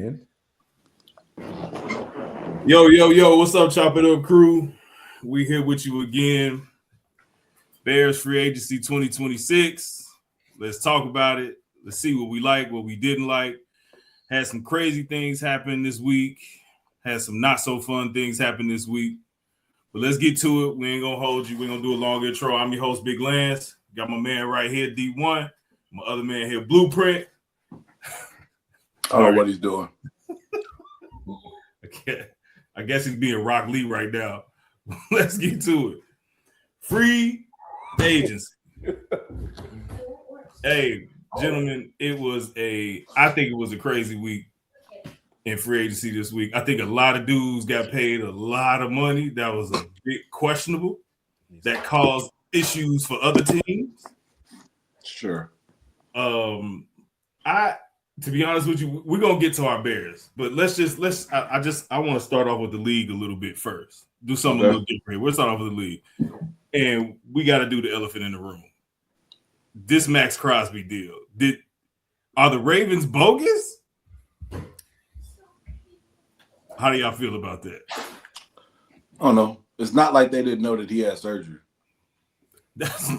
man. Yo, what's up, Chop It Up crew? We here with you again. Bears free agency 2026. Let's talk about it. Let's see what we like, what we didn't like. Had some crazy things happen this week. Had some not so fun things happen this week. But let's get to it. We ain't gonna hold you. We're gonna do a long intro. I'm your host, Big Lance. Got my man right here, D1. My other man here, Blueprint. I don't know what he's doing. I guess he's being Rock Lee right now. Let's get to it. Free agency. Hey, gentlemen, I think it was a crazy week in free agency this week. I think a lot of dudes got paid a lot of money. That was a bit questionable. That caused issues for other teams. Sure. To be honest with you, we're gonna get to our Bears, but I want to start off with the league a little bit first. Do something a little different. We'll start off with the league, and we got to do the elephant in the room. This Max Crosby deal. Are the Ravens bogus? How do y'all feel about that? I don't know. It's not like they didn't know that he had surgery. That's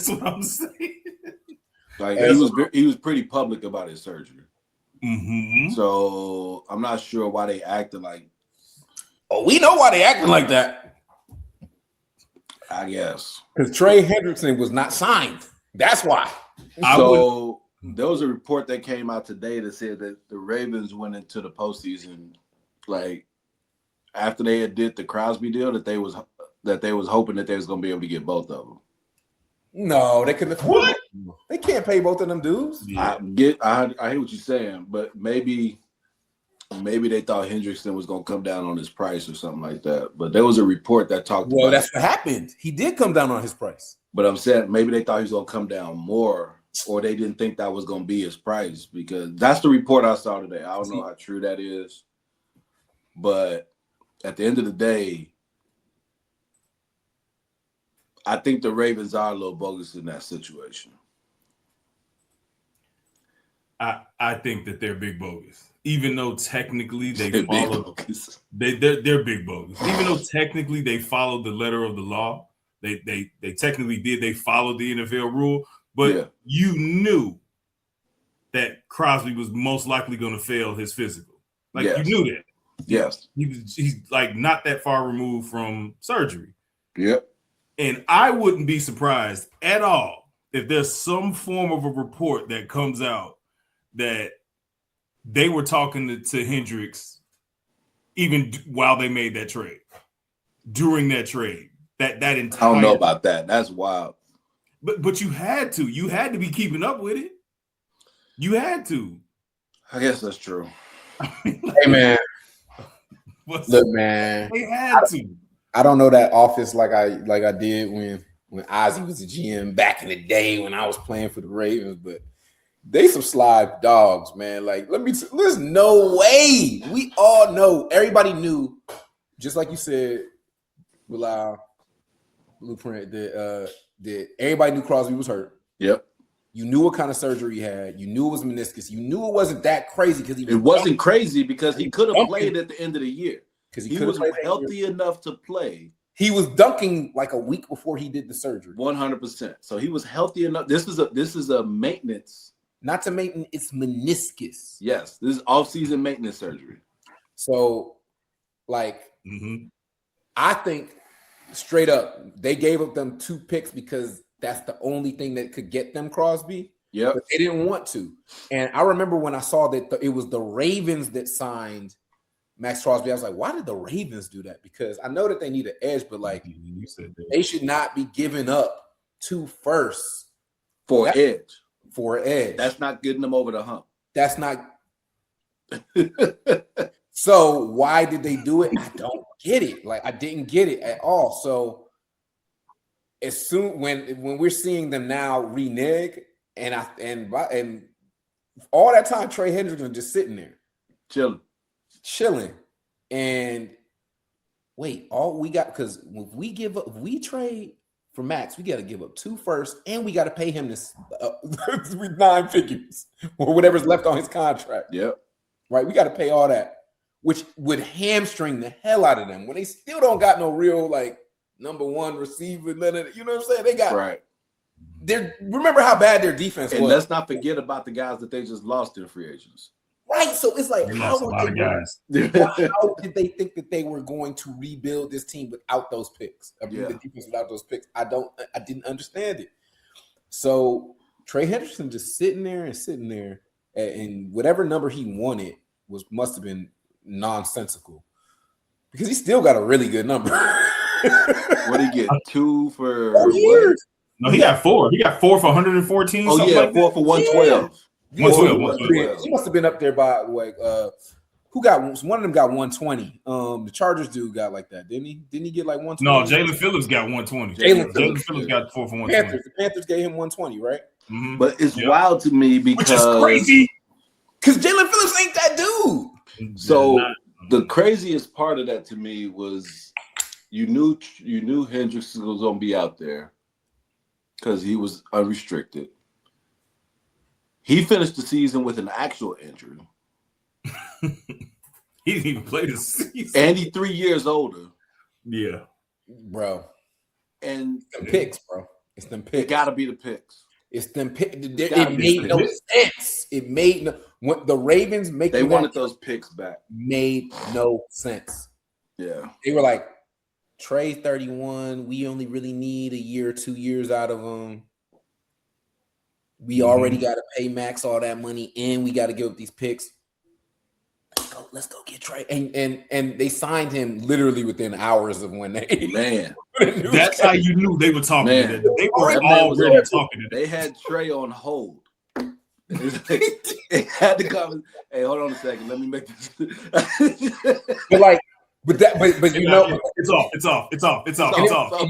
what I'm saying. Like he was pretty public about his surgery. Mm-hmm. So I'm not sure why they acted like. Oh, we know why they acting like that. I guess because Trey Hendrickson was not signed. That's why. So there was a report that came out today that said that the Ravens went into the postseason like after they had did the Crosby deal that they was hoping that they was going to be able to get both of them. No, they couldn't afford it. They can't pay both of them dudes. Yeah. I hear what you're saying, but maybe they thought Hendrickson was going to come down on his price or something like that. But there was a report that talked about that's what happened. He did come down on his price. But I'm saying maybe they thought he was going to come down more, or they didn't think that was going to be his price, because that's the report I saw today. I don't know how true that is. But at the end of the day, I think the Ravens are a little bogus in that situation. I think that they're big bogus, even though technically they're big bogus. They're big bogus, even though technically they followed the letter of the law. They technically did. They followed the NFL rule, but you knew that Crosby was most likely going to fail his physical. Like you knew that. Yes, he's like not that far removed from surgery. Yep. And I wouldn't be surprised at all if there's some form of a report that comes out that they were talking to Hendricks even while they made that trade. During that trade, that entire. I don't know about that. That's wild. But you had to. You had to be keeping up with it. You had to. I guess that's true. Hey man, look, man. They had to. I don't know that office like I did when Ozzie was a GM back in the day when I was playing for the Ravens, but they some sly dogs, man. Like there's no way. We all know. Everybody knew, just like you said, Bilal, Blueprint, that everybody knew Crosby was hurt. Yep. You knew what kind of surgery he had. You knew it was meniscus. You knew it wasn't that crazy because it wasn't crazy because he could have played at the end of the year. Because he was healthy enough to play. He was dunking like a week before he did the surgery. 100%. So he was healthy enough. This is a maintenance. Not to maintenance, it's meniscus. Yes, this is off-season maintenance surgery. So, I think straight up, they gave up them 2 picks because that's the only thing that could get them Crosby. Yeah, but they didn't want to. And I remember when I saw that it was the Ravens that signed Max Crosby, I was like, why did the Ravens do that? Because I know that they need an edge, but you said that. They should not be giving up 2 firsts for edge. For edge. That's not getting them over the hump. That's not. So why did they do it? I don't get it. I didn't get it at all. So as soon when we're seeing them now renege, and all that time Trey Hendrickson just sitting there, chilling, and wait, all we got, because if we trade for Max, we got to give up 2 firsts, and we got to pay him this 9 figures or whatever's left on his contract. Yep. right? We got to pay all that, which would hamstring the hell out of them when they still don't got no real like number one receiver. You know what I'm saying? They got right. Remember how bad their defense And was. let's not forget about the guys that they just lost in free agents. Right, so it's like They lost a lot of guys. how did they think that they were going to rebuild this team without those picks? The defense without those picks. I didn't understand it. So Trey Henderson just sitting there, and whatever number he wanted must have been nonsensical because he still got a really good number. What did he get? 2 for 4 years? No, he got 4. He got 4 for 114. Oh yeah, like 4 for 112. Yeah. 112. He must have been up there by like who got one of them got 120. The Chargers dude got like that, didn't he? Didn't he get like 120? No, Jalen Phillips got 120. Jalen Phillips got 4 for 120. The Panthers gave him 120, right? Mm-hmm. But it's wild to me because which is crazy. Because Jalen Phillips ain't that dude. So the craziest part of that to me was you knew Hendricks was gonna be out there because he was unrestricted. He finished the season with an actual injury. He didn't even play the season. And he's 3 years older. Yeah. Bro. And It's them picks, bro. It's them picks. It gotta be the picks. It's them picks. It made no sense. It made no when the Ravens they wanted those picks back. Made no sense. Yeah. They were like, Trey 31. We only really need a year or 2 years out of him. We already got to pay Max all that money, and we got to give up these picks. Let's go get Trey. And they signed him literally within hours of when they man. That's how you knew they were talking man. to that. They were already talking to that. They had Trey on hold. They had to come. Hey, hold on a second. Let me make this. But you know, it's off.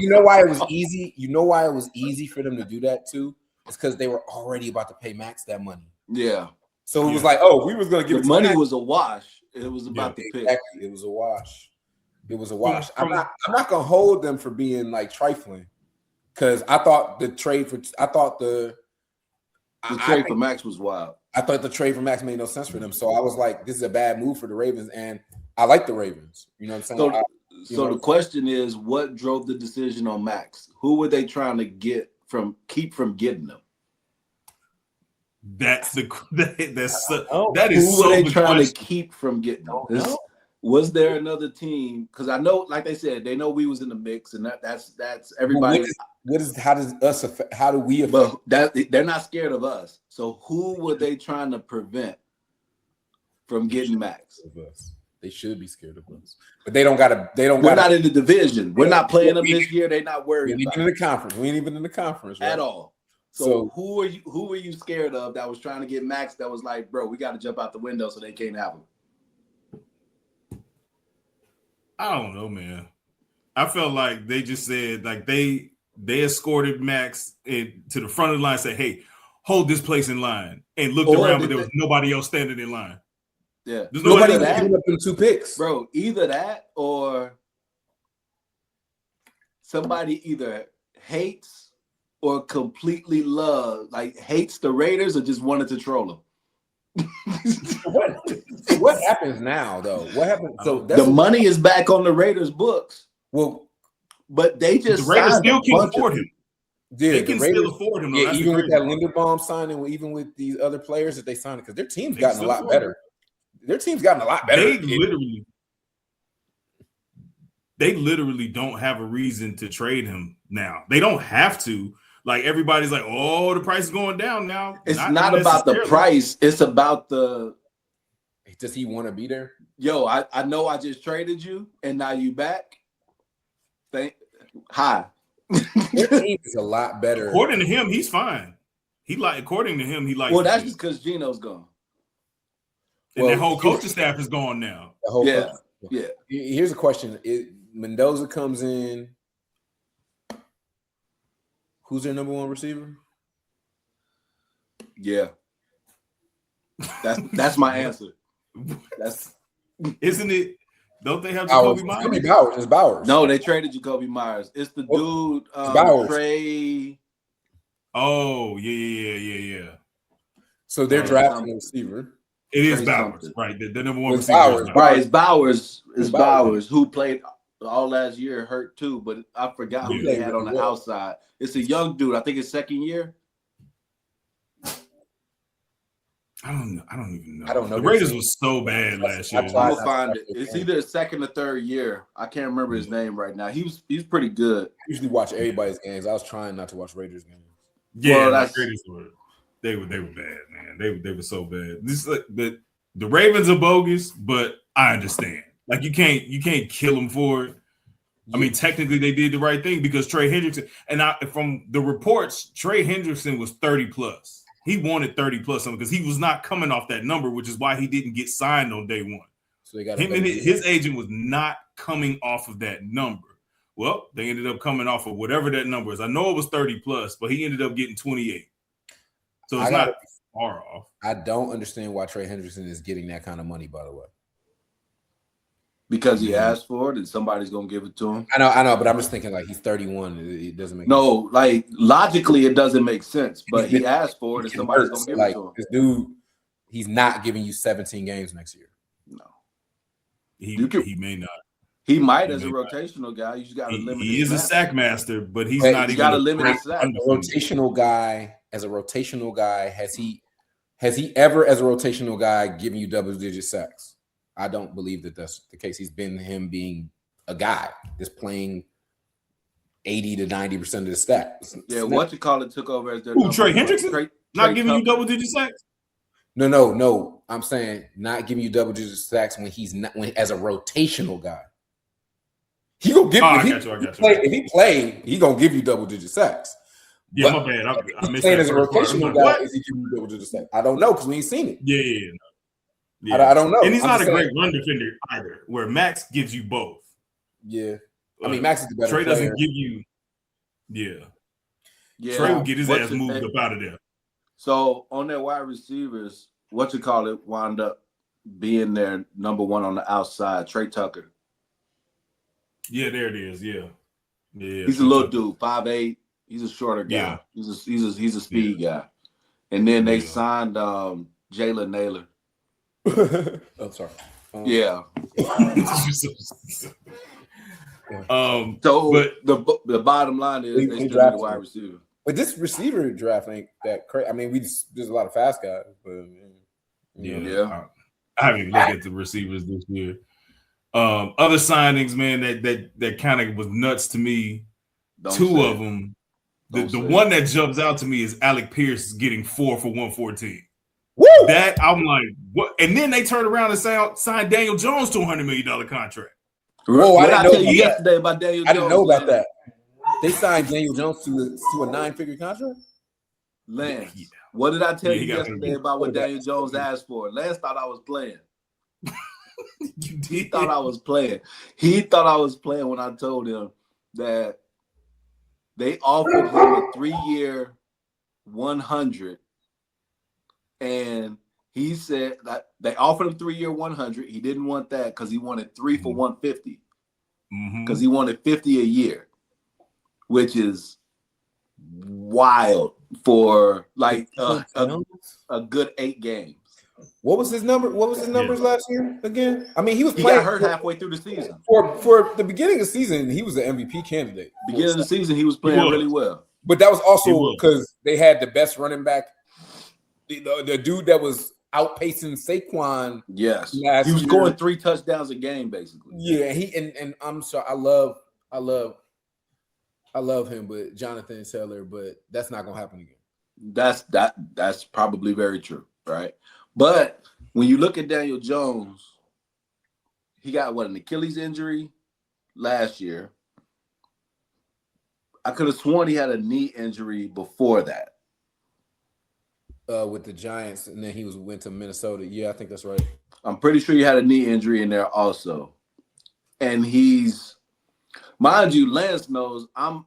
You know why it was easy? You know why it was easy for them to do that too? It's because they were already about to pay Max that money. Yeah. So it was like, oh, we was gonna give the money was a wash. It was about the pick. Exactly. It was a wash. It was a wash. I'm not gonna hold them for being like trifling, because I thought the trade for Max was wild. I thought the trade for Max made no sense for them. So I was like, this is a bad move for the Ravens, and I like the Ravens. You know what I'm saying? So the question is, what drove the decision on Max? Who were they trying to keep from getting them? That is who so were they the trying question. to keep from getting them? Was there another team? Because I know, like they said, they know we was in the mix, and that's everybody. How do we affect? But they're not scared of us. So who were they trying to prevent from getting Max? They should be scared of us, but they don't. We're not in the division. We're not playing them this year. They're not worried. We ain't even in the conference. We ain't even in the conference at all. So who are you scared of that was trying to get Max? That was like, bro, we got to jump out the window so they can't have him. I don't know, man. I felt like they just said like they escorted Max to the front of the line and said, hey, hold this place in line, and looked around, but there was nobody else standing in line. Yeah. There's nobody giving up them 2 picks. Bro, either that or somebody either hates or completely hates the Raiders or just wanted to troll them. What happens now, though? What happens? So the money is back on the Raiders' books. Well, but they just the Raiders still can afford him. Yeah, they can still afford him. Yeah, even with that Linderbaum signing, even with these other players that they signed, because their team's gotten a lot better. Their team's gotten a lot better. They literally don't have a reason to trade him now. They don't have to. Like everybody's like, oh, the price is going down now. It's not about the price. It's about the. Does he want to be there? Yo, I know I just traded you, and now you back. Hi. Their team is a lot better. According to him, he's fine. According to him, he likes. Well, that's just because Gino's gone. And their whole coaching staff is gone now. Yeah. Here's a question: Mendoza comes in. Who's their number 1 receiver? Yeah. That's my answer. Isn't it? Don't they have Jacoby Myers? It's Bowers. No, they traded Jacoby Myers. It's the dude Bowers. Trey. Oh, yeah. So they're drafting a receiver. It is Trey Bowers, something. right? The number one It's receiver. Bowers, Is Bowers. Right, it's Bowers. It's Bowers. Bowers who played all last year, hurt too, but I forgot who Yeah. they had on the outside. It's a young dude. I think it's second year. I don't even know. I don't know. The Raiders was so bad last year. I I'm tried gonna find it. It's either second or third year. I can't remember his name right now. He's pretty good. I usually watch everybody's games. I was trying not to watch Raiders games. Yeah, Well, the that's- Raiders were they were bad, man. They were so bad. But the Ravens are bogus, but I understand. Like you can't kill them for it. I mean, technically they did the right thing because Trey Hendrickson from the reports, Trey Hendrickson was 30 plus. He wanted 30 plus something because he was not coming off that number, which is why he didn't get signed on day one. So they got Him and his agent was not coming off of that number. Well, they ended up coming off of whatever that number is. I know it was 30 plus, but he ended up getting 28. So it's not far off. I don't understand why Trey Hendrickson is getting that kind of money, by the way. Because he asked for it and somebody's gonna give it to him. I know, but I'm just thinking like he's 31. It doesn't make No, like logically it doesn't make sense, but he asked for it and somebody's gonna give it to him. This dude, he's not giving you 17 games next year. No, He may not. he might as a rotational guy. You just got to limit. He is a sack master, but he's But not you even gotta limit his sack. As a rotational guy, has he ever as a rotational guy given you double-digit sacks? I don't believe that that's the case. He's been him being a guy just playing 80 to 90% of the stats. Yeah, what you call it took over as their Who, Trey Hendrickson? Not giving you Tucker. double-digit sacks? No. I'm saying not giving you double-digit sacks when he's not as a rotational guy. He gonna give if he play, he gonna give you double-digit sacks. Yeah, But my bad. I missed playing that as a first part. rotational I'm guy, like, is he giving you double-digit sacks? I don't know because we ain't seen it. Yeah. I don't know. And he's I'm not a just great saying. run defender either, where Max gives you both. Yeah. I mean, Max is the better Trey player. doesn't give you. Yeah. Trey would get his ass moved up out of there. So on their wide receivers, what you call it wound up being their number one on the outside, Trey Tucker. Yeah, there it is. Yeah. He's a little dude, 5'8". He's a shorter guy. Yeah. He's a speed guy. And then they signed Jalen Naylor. I'm sorry. Yeah. So, but the bottom line is they still need a wide receiver. But this receiver draft ain't that crazy. I mean, there's a lot of fast guys, but yeah. I haven't even looked at the receivers this year. Other signings, man, that kind of was nuts to me. Two of them. The one that jumps out to me is Alec Pierce getting 4 for 114. Woo! That I'm like, what? And then they turned around and signed Daniel Jones to a $100 million contract. Whoa, I didn't know you yesterday about Daniel Jones. I didn't know about that. They signed Daniel Jones to a 9-figure contract. Lance, what did I tell you yesterday about what that. Daniel Jones asked for? Lance thought I was playing. You did. He thought I was playing. He thought I was playing when I told him that they offered him a 3-year 100, and he said that they offered him 3-year 100. He didn't want that because he wanted 3 for 150. Because he wanted 50 a year, which is wild for like a good 8 games. What was his number? What was his numbers last year again? I mean, he He playing got hurt halfway through the season. For the beginning of the season, he was an MVP candidate. Beginning of the season, he was playing really well. But that was also because they had the best running back, the dude that was outpacing Saquon. Yes, he was year. scoring 3 touchdowns a game, basically. Yeah, and I'm sorry, I love him, but Jonathan Taylor, but that's not gonna happen again. That's probably very true, right? But when you look at Daniel Jones, he got an Achilles injury last year. I could have sworn he had a knee injury before that. With the Giants, and then he went to Minnesota. Yeah, I think that's right. I'm pretty sure he had a knee injury in there also. And he's, mind you, Lance knows I'm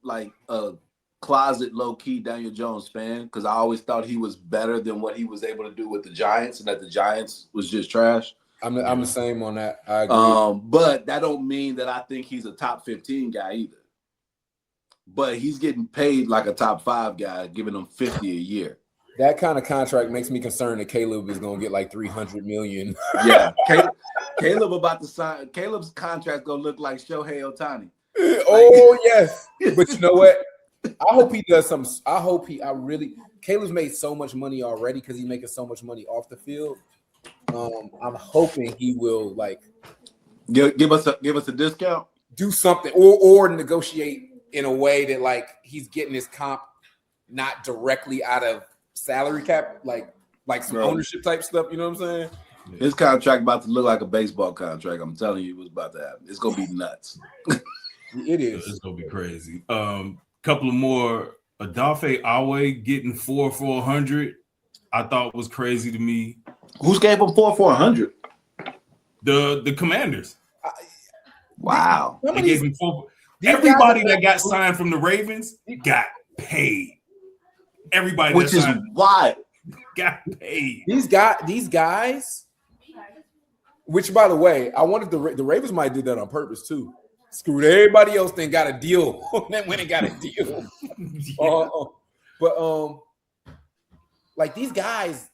like a closet low-key Daniel Jones fan because I always thought he was better than what he was able to do with the Giants and that the Giants was just trash. I'm the same on that. I agree. But that don't mean that I think he's a top 15 guy either. But he's getting paid like a top 5 guy, giving him 50 a year. That kind of contract makes me concerned that Caleb is gonna get like $300 million. Yeah, Caleb about to sign. Caleb's contract gonna look like Shohei Ohtani. Oh yes, but you know what? I hope he does some. Caleb's made so much money already because he's making so much money off the field. I'm hoping he will like give us a discount, do something, or negotiate in a way that like he's getting his comp not directly out of salary cap, like some ownership type stuff. You know what I'm saying? His contract about to look like a baseball contract. I'm telling you, what's about to happen. It's gonna be nuts. It is. It's gonna be crazy. Couple of more. Odafe Awe getting 400. I thought was crazy to me. Who's gave him 400? The Commanders. Wow. They gave him 4. Everybody that got signed from the Ravens got paid. Everybody, which is wild, got paid. These guys. Which, by the way, I wanted the Ravens might do that on purpose too. Screwed everybody else, then got a deal. Then went and got a deal. But like these guys,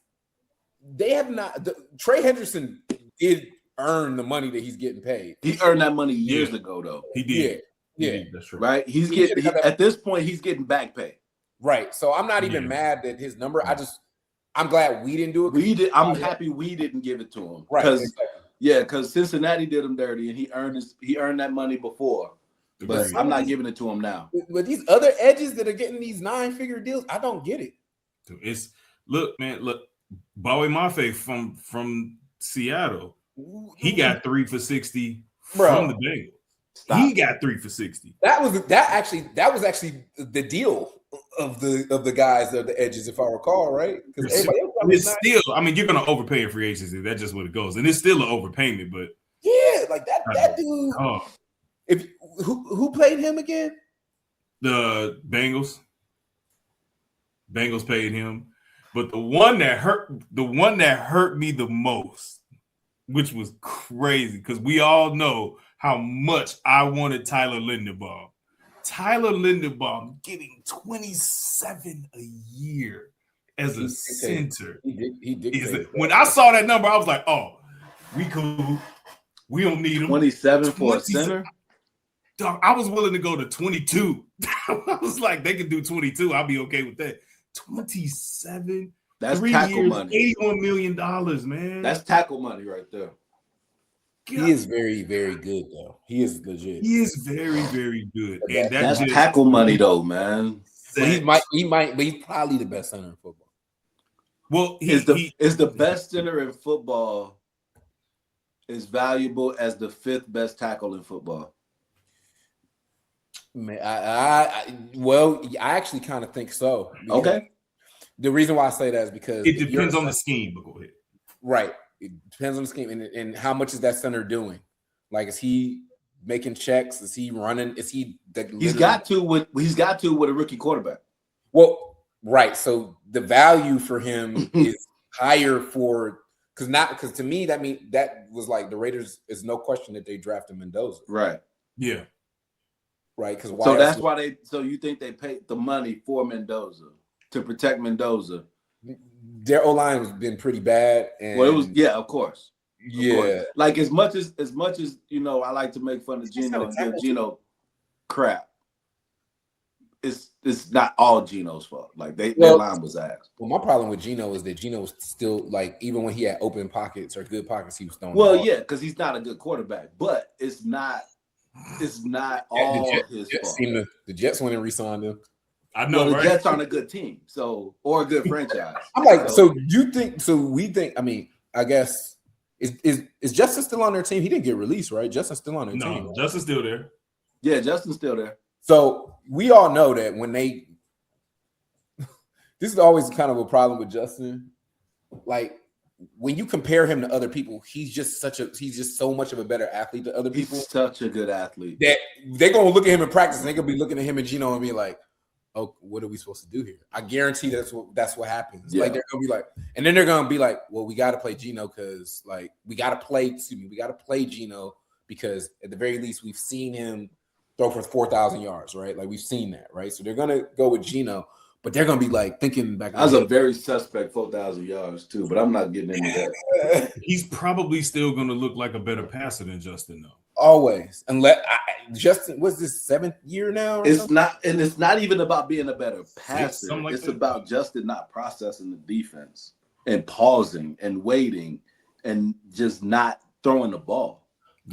they have not. Trey Hendrickson did earn the money that he's getting paid. He earned that money years ago, though. He did. Yeah, that's true. Right. He's getting at this point. He's getting back pay. Right. So I'm not even mad at his number. I'm glad we didn't do it. I'm happy we didn't give it to him. Right. Because Cincinnati did him dirty, and he earned that money before. But I'm not giving it to him now. But these other edges that are getting these 9-figure deals, I don't get it. Look, Bowie Mafe from Seattle, he got 3 for $60 from the Bengals. He got 3 for $60. That was actually the deal of the guys that are the edges, if I recall, right? Because everybody else it's still, I mean, you're gonna overpay in free agency. That's just what it goes, and it's still an overpayment. But yeah, like that dude. If who played him again? The Bengals. Bengals paid him, but the one that hurt me the most, which was crazy, because we all know how much I wanted Tyler Linderbaum. Tyler Linderbaum getting $27 a year as a center. He did. When I saw that number, I was like, "Oh, we cool. We don't need him." 27 for a center. Dog, I was willing to go to 22. I was like, they could do 22. I'll be okay with that. 27. That's 3 tackle years, money. $81 million, man. That's tackle money right there. He is very, very good, though. He is legit. He is very, very good. And that's tackle money, though, man. Well, he might, but he's probably the best center in football. Well, is the best center in football as valuable as the 5th best tackle in football? Man, I actually kind of think so. Okay. The reason why I say that is because it depends on the scheme, but go ahead. Right. It depends on the scheme and how much is that center doing? Like, is he making checks? Is he running? Is he? He's got to with a rookie quarterback. Well, right. So the value for him is higher because to me that was like the Raiders. Is no question that they drafted Mendoza. Right. Yeah. Right. Because so that's why they. So you think they paid the money for Mendoza to protect Mendoza? Their O-line has been pretty bad. And well, it was of course. Yeah. Of course. Like as much as I like to make fun of Geno and give Geno crap. It's not all Geno's fault. Like their line was ass. Well, my problem with Geno is that Geno was still like, even when he had open pockets or good pockets, he was throwing. Well, yeah, because he's not a good quarterback, but it's not all his fault. The Jets went and re-signed him. I know, the right? Jets aren't a good team, or a good franchise. I'm like, so you think? So we think. I mean, I guess is Justin still on their team? He didn't get released, right? Justin's still on their team. No, Justin's still there. Yeah, Justin's still there. So we all know that when they, this is always kind of a problem with Justin. Like when you compare him to other people, he's just so much of a better athlete than other people. He's such a good athlete that they're gonna look at him in practice and they're gonna be looking at him and Geno and be like, "Oh, what are we supposed to do here?" I guarantee that's what happens. Yeah. Like they're gonna be like, and then they're gonna be like, "Well, we got to play Geno because we got to play Geno because at the very least we've seen him throw for 4,000 yards, right? Like we've seen that, right? So they're gonna go with Geno, but they're gonna be like thinking back. That's a very suspect 4,000 yards too, but I'm not getting into that. He's probably still going to look like a better passer than Justin, though. Always, unless Justin was this 7th year now. It's something? not, and it's not even about being a better passer. Like it's that. about Justin not processing the defense and pausing and waiting and just not throwing the ball.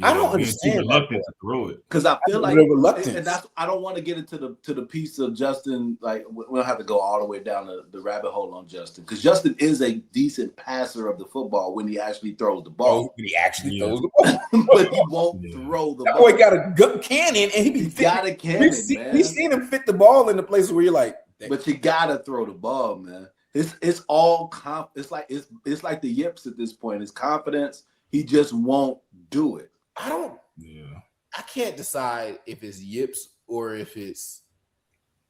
I don't understand reluctant to throw it because I feel like, reluctance. and that's I don't want to get into the piece of Justin. Like we don't have to go all the way down the rabbit hole on Justin because Justin is a decent passer of the football when he actually throws the ball. When he actually throws the ball, but he won't throw the that ball. boy got a good cannon, and he got a cannon, man. We've seen him fit the ball in the places where you're like, but you gotta throw the ball, man. It's all it's like the yips at this point. It's confidence. He just won't do it. I can't decide if it's yips or if it's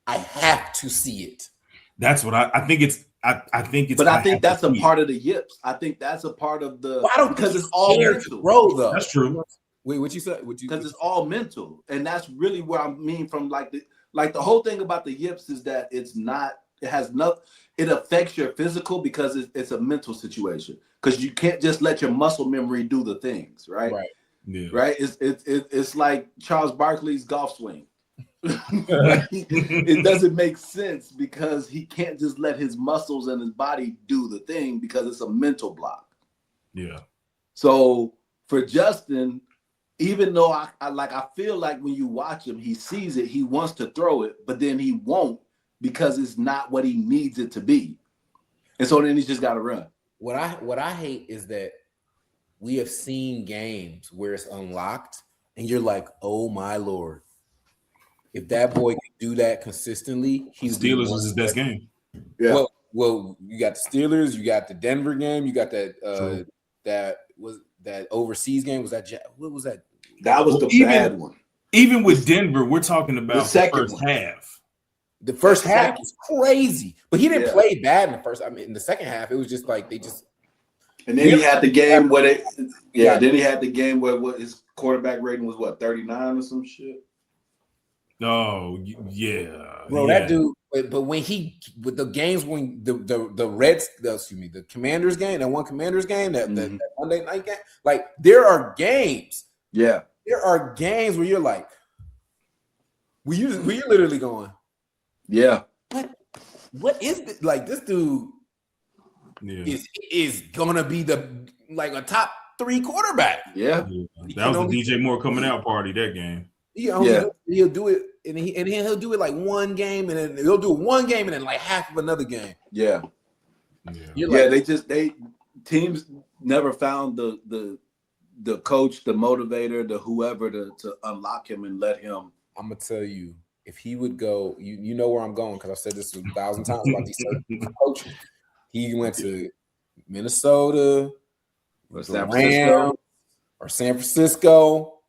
I have to see it. That's what I think it's. I think it's. But I think that's a part of the yips. I think that's a part of the. Well, I don't because it's all mental. Throw though. That's true. Wait, what you said? Because it's all mental, and that's really where I mean from like the whole thing about the yips is that it's not. It has nothing. It affects your physical because it's a mental situation. Because you can't just let your muscle memory do the things, right? Right. Yeah. Right. It's like Charles Barkley's golf swing. It doesn't make sense because he can't just let his muscles and his body do the thing because it's a mental block. Yeah. So for Justin, even though I feel like when you watch him, he sees it, he wants to throw it, but then he won't because it's not what he needs it to be. And so then he's just got to run. What I hate is that we have seen games where it's unlocked and you're like, oh my Lord. If that boy can do that consistently, he's Steelers was his best game. Yeah. Well, you got the Steelers, you got the Denver game, you got that that overseas game. Was that what was that? That was the bad one. Even with Denver, we're talking about the first half. The first half was crazy, but he didn't play bad in the first. I mean, in the second half, it was just like they just. And then he had the game where then he had the game where his quarterback rating was 39 or some shit. Oh yeah, bro, that dude. But when with the games when the Commanders game, that one Commanders game, that Monday night game, like there are games. Yeah, there are games where you're like, were you literally going, yeah. What is this? Like this dude is gonna be a top 3 quarterback. Yeah. That was the DJ Moore coming out party that game. He'll do it, and he'll do it like one game, and then he'll do one game, and then like half of another game. Yeah. Teams never found the coach, the motivator, the whoever to unlock him and let him. I'm gonna tell you, if he would go, you know where I'm going because I've said this 1,000 times about these coaches. He went to Minnesota, or San Francisco.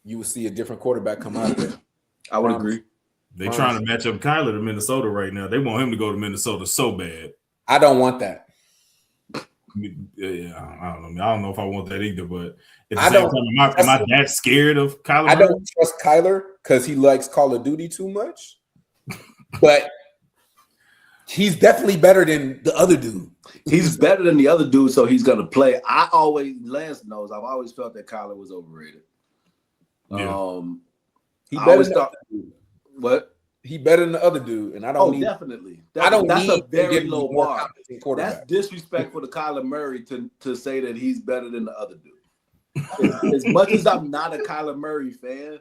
You will see a different quarterback come out of there. I would agree. They're trying to match up Kyler to Minnesota right now. They want him to go to Minnesota so bad. I don't want that. Yeah, I don't know. I don't know if I want that either. But at the same time, am I that scared of Kyler? I don't trust Kyler because he likes Call of Duty too much. But he's definitely better than the other dude. He's better than the other dude, so he's gonna play. Lance knows. I've always felt that Kyler was overrated. Yeah. He better than what? He better than the other dude, and I don't need. Definitely. That's a very low bar. That's disrespectful to Kyler Murray to say that he's better than the other dude. As much as I'm not a Kyler Murray fan,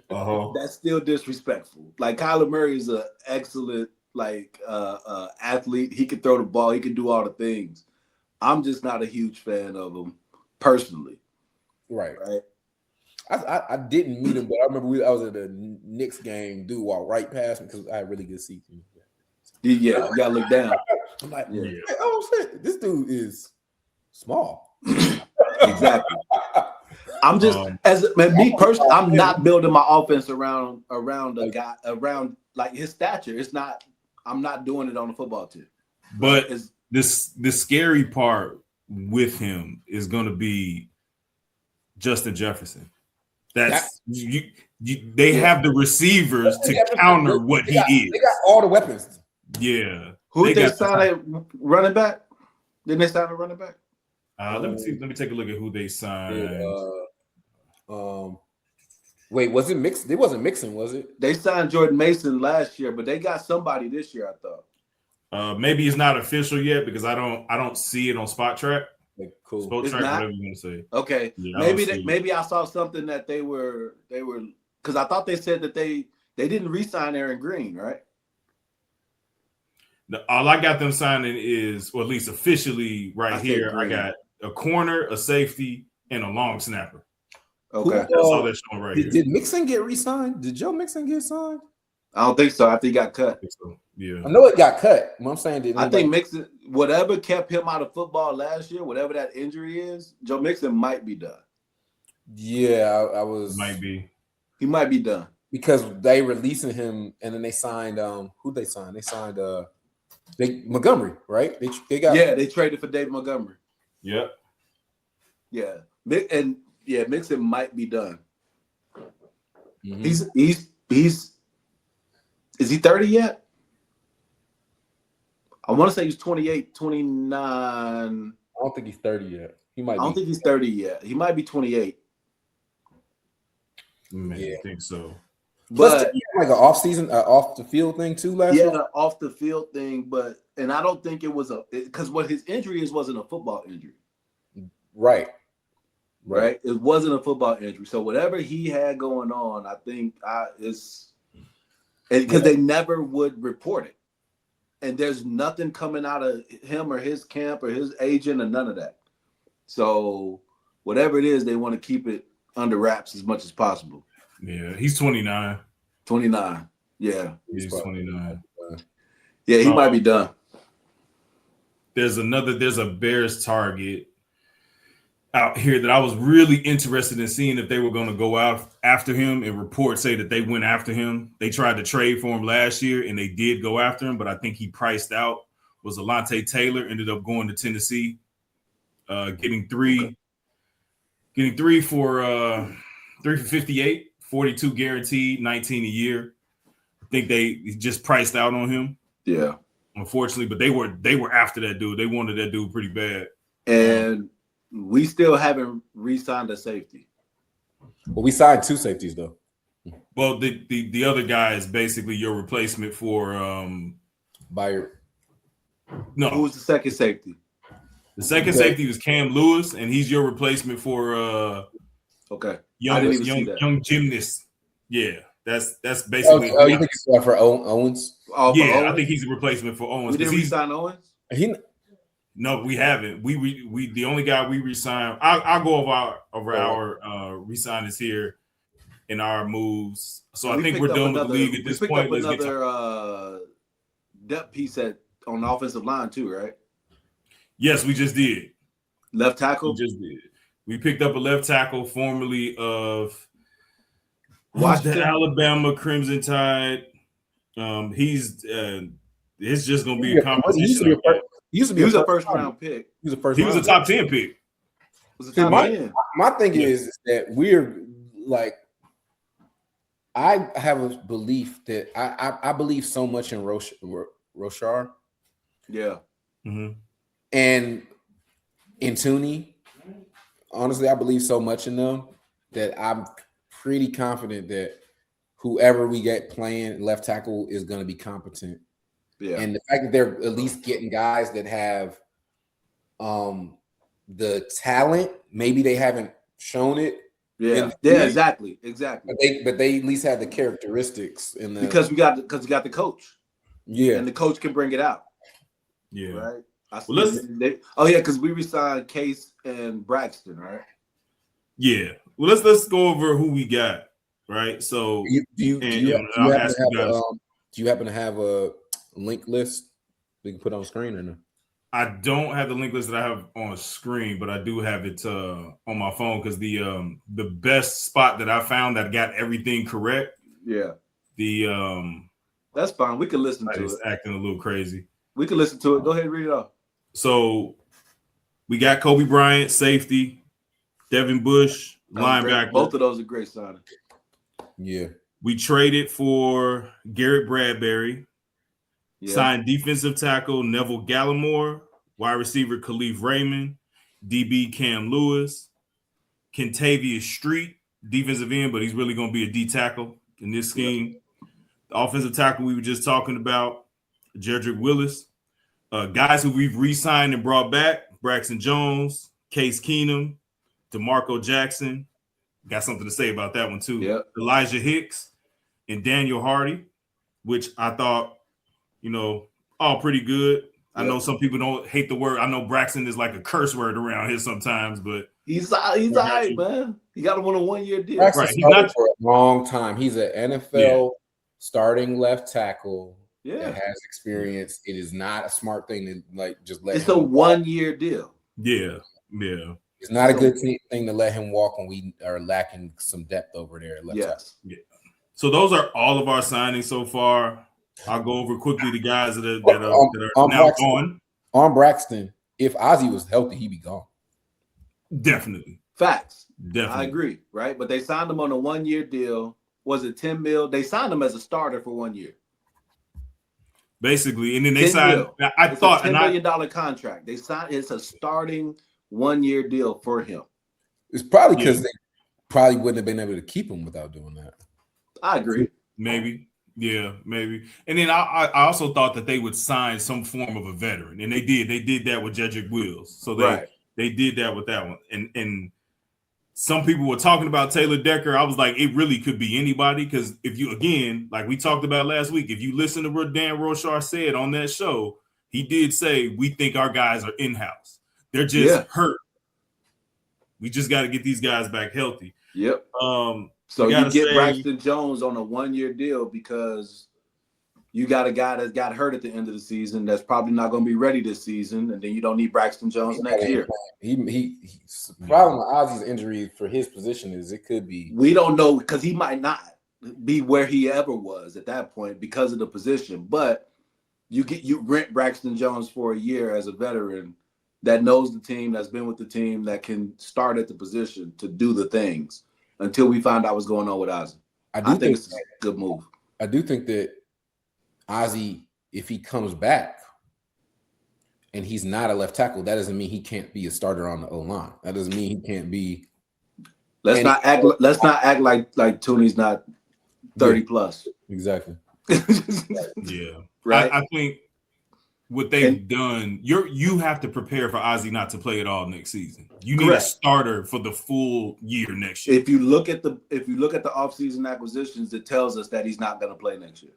that's still disrespectful. Like Kyler Murray is an excellent athlete. He can throw the ball. He can do all the things. I'm just not a huge fan of him personally. Right. I didn't meet him, but I remember I was at a Knicks game. Dude walked right past me because I had really good seats. Yeah, you gotta look down. I'm like, oh shit, this dude is small. Exactly. I'm just me personally. I'm not building my offense around a guy around like his stature. It's not. I'm not doing it on the football team. But the scary part with him is going to be Justin Jefferson. They have the receivers to counter what he is. They got all the weapons. Yeah. Who did they got sign a running back? Didn't they sign a running back? Let me see. Let me take a look at who they signed. Wait, was it Mixon? It wasn't Mixon, was it? They signed Jordan Mason last year, but they got somebody this year, I thought. Maybe it's not official yet because I don't see it on Spot Track. Like, cool. Spot It's Track, not? whatever you want to say. Okay, Yeah, maybe I saw something that they were because I thought they said that they didn't re-sign Aaron Green, right? All I got them signing is, or at least officially, right here. I got a corner, a safety, and a long snapper. Okay, that's all that's showing right here. Did Mixon get re-signed? Did Joe Mixon get signed? I don't think so. After he got cut, So. Yeah, I know it got cut. What I'm saying, I think Mixon, whatever kept him out of football last year, whatever that injury is, Joe Mixon might be done. Yeah, I was. Might be. He might be done because they releasing him, and then they signed. Who they signed? They signed Montgomery, right? They got. Yeah, they traded for David Montgomery. Yep. Yeah, and Mixon might be done. Mm-hmm. He's. Is he 30 yet? I want to say he's 28, 29. I don't think he's 30 yet. He might. I don't think he's 30 yet. He might be 28. Man, yeah. I think so. But like an off-season, off the field thing too last year. Yeah, off the field thing, and I don't think it was because what his injury wasn't a football injury. Right. It wasn't a football injury. So whatever he had going on, I think it's because they never would report it. And there's nothing coming out of him or his camp or his agent or none of that. So whatever it is, they want to keep it under wraps as much as possible. Yeah, he's 29. 29. Yeah. He's 29. Yeah, he might be done. There's a Bears target out here that I was really interested in seeing if they were going to go out after him, and reports say that they went after him. They tried to trade for him last year and they did go after him, but I think he priced out. Was Alontae Taylor, ended up going to Tennessee, getting three for 58, 42 guaranteed, 19 a year. I think they just priced out on him. Yeah. Unfortunately, but they were after that dude. They wanted that dude pretty bad. And we still haven't re-signed a safety. Well, we signed two safeties though. Well, the other guy is basically your replacement for Byard. No. Who's the second safety? The second safety was Cam Lewis, and he's your replacement for young gymnast. Yeah, that's basically. Oh, you think it's for Owens? Yeah, I think he's a replacement for Owens. We didn't re-sign Owens. No, we haven't. We the only guy we re-signed. I'll go over our re-signings here in our moves. So I think we're done with the league at this point. Let's get another depth piece on the offensive line too, right? Yes, we just did. Left tackle? We just did. We picked up a left tackle formerly of Washington, the Alabama Crimson Tide. It's just going to be a competition. He was a first round pick. He was a top 10 pick. My thing is that we're like, I have a belief that I believe so much in Roshar. Yeah. Mm-hmm. And in Tooney, honestly, I believe so much in them that I'm pretty confident that whoever we get playing left tackle is going to be competent. Yeah. And the fact that they're at least getting guys that have the talent, maybe they haven't shown it. Yeah, exactly. But they at least have the characteristics because we got the coach. Yeah, and the coach can bring it out. Yeah, right. Because we re-signed Case and Braxton, right? Yeah. Well, let's go over who we got. Right. So do you happen to have a link list we can put on screen or no? I don't have the link list that I have on screen, but I do have it on my phone because the best spot that I found that got everything correct. Yeah. That's fine. We can listen to it. Acting a little crazy. We can listen to it. Go ahead and read it off. So we got Kobe Bryant, safety, Devin Bush, linebacker. Both of those are great signings. Yeah. We traded for Garrett Bradbury. Yeah. Signed defensive tackle Neville Gallimore, wide receiver Khalif Raymond, DB Cam Lewis, Kentavious Street, defensive end, but he's really going to be a D tackle in this scheme. The offensive tackle we were just talking about, Jedrick Willis. Guys who we've re-signed and brought back, Braxton Jones, Case Keenum, DeMarco Jackson. Got something to say about that one too. Yep. Elijah Hicks and Daniel Hardy, which I thought, all pretty good. Yep. I know some people don't hate the word. I know Braxton is like a curse word around here sometimes, but he's all right, man. He got him on a 1-year deal. Braxton started for a long time. He's an NFL starting left tackle. Yeah, that has experience. It is not a smart thing to just let. It's a 1-year deal. Yeah. It's not a good thing to let him walk when we are lacking some depth over there. Yes. Yeah. So those are all of our signings so far. I'll go over quickly the guys that are now gone. On Braxton, if Ozzie was healthy, he'd be gone. Definitely. Facts. Definitely. I agree. Right, but they signed him on a 1-year deal. Was it $10 million? They signed him as a starter for 1 year. Basically, and then they signed. It's a $10 million contract. They signed. It's a starting 1-year deal for him. It's probably because they probably wouldn't have been able to keep him without doing that. I agree. Maybe. Yeah, maybe. And then I also thought that they would sign some form of a veteran, and they did. They did that with Jedrick Wills. So they did that with that one. And some people were talking about Taylor Decker. I was like, it really could be anybody, because if you, again, like we talked about last week, if you listen to what Dan Rochar said on that show, he did say, we think our guys are in-house. They're just hurt. We just got to get these guys back healthy. Yep. So you get Braxton Jones on a 1-year deal because you got a guy that got hurt at the end of the season that's probably not going to be ready this season, and then you don't need Braxton Jones next year. He's problem with Ozzie's injury for his position is it could be. We don't know because he might not be where he ever was at that point because of the position. But you rent Braxton Jones for a year as a veteran that knows the team, that's been with the team, that can start at the position to do the things until we find out what's going on with Ozzie. I think it's a good move. I do think that Ozzie, if he comes back and he's not a left tackle, that doesn't mean he can't be a starter on the O-line. That doesn't mean he can't be. Let's not act like Tooney's not 30 plus. Exactly. Yeah. Right. I think what they've done, you have to prepare for Ozzie not to play at all next season. You need a starter for the full year next year. If you look at the offseason acquisitions, it tells us that he's not going to play next year.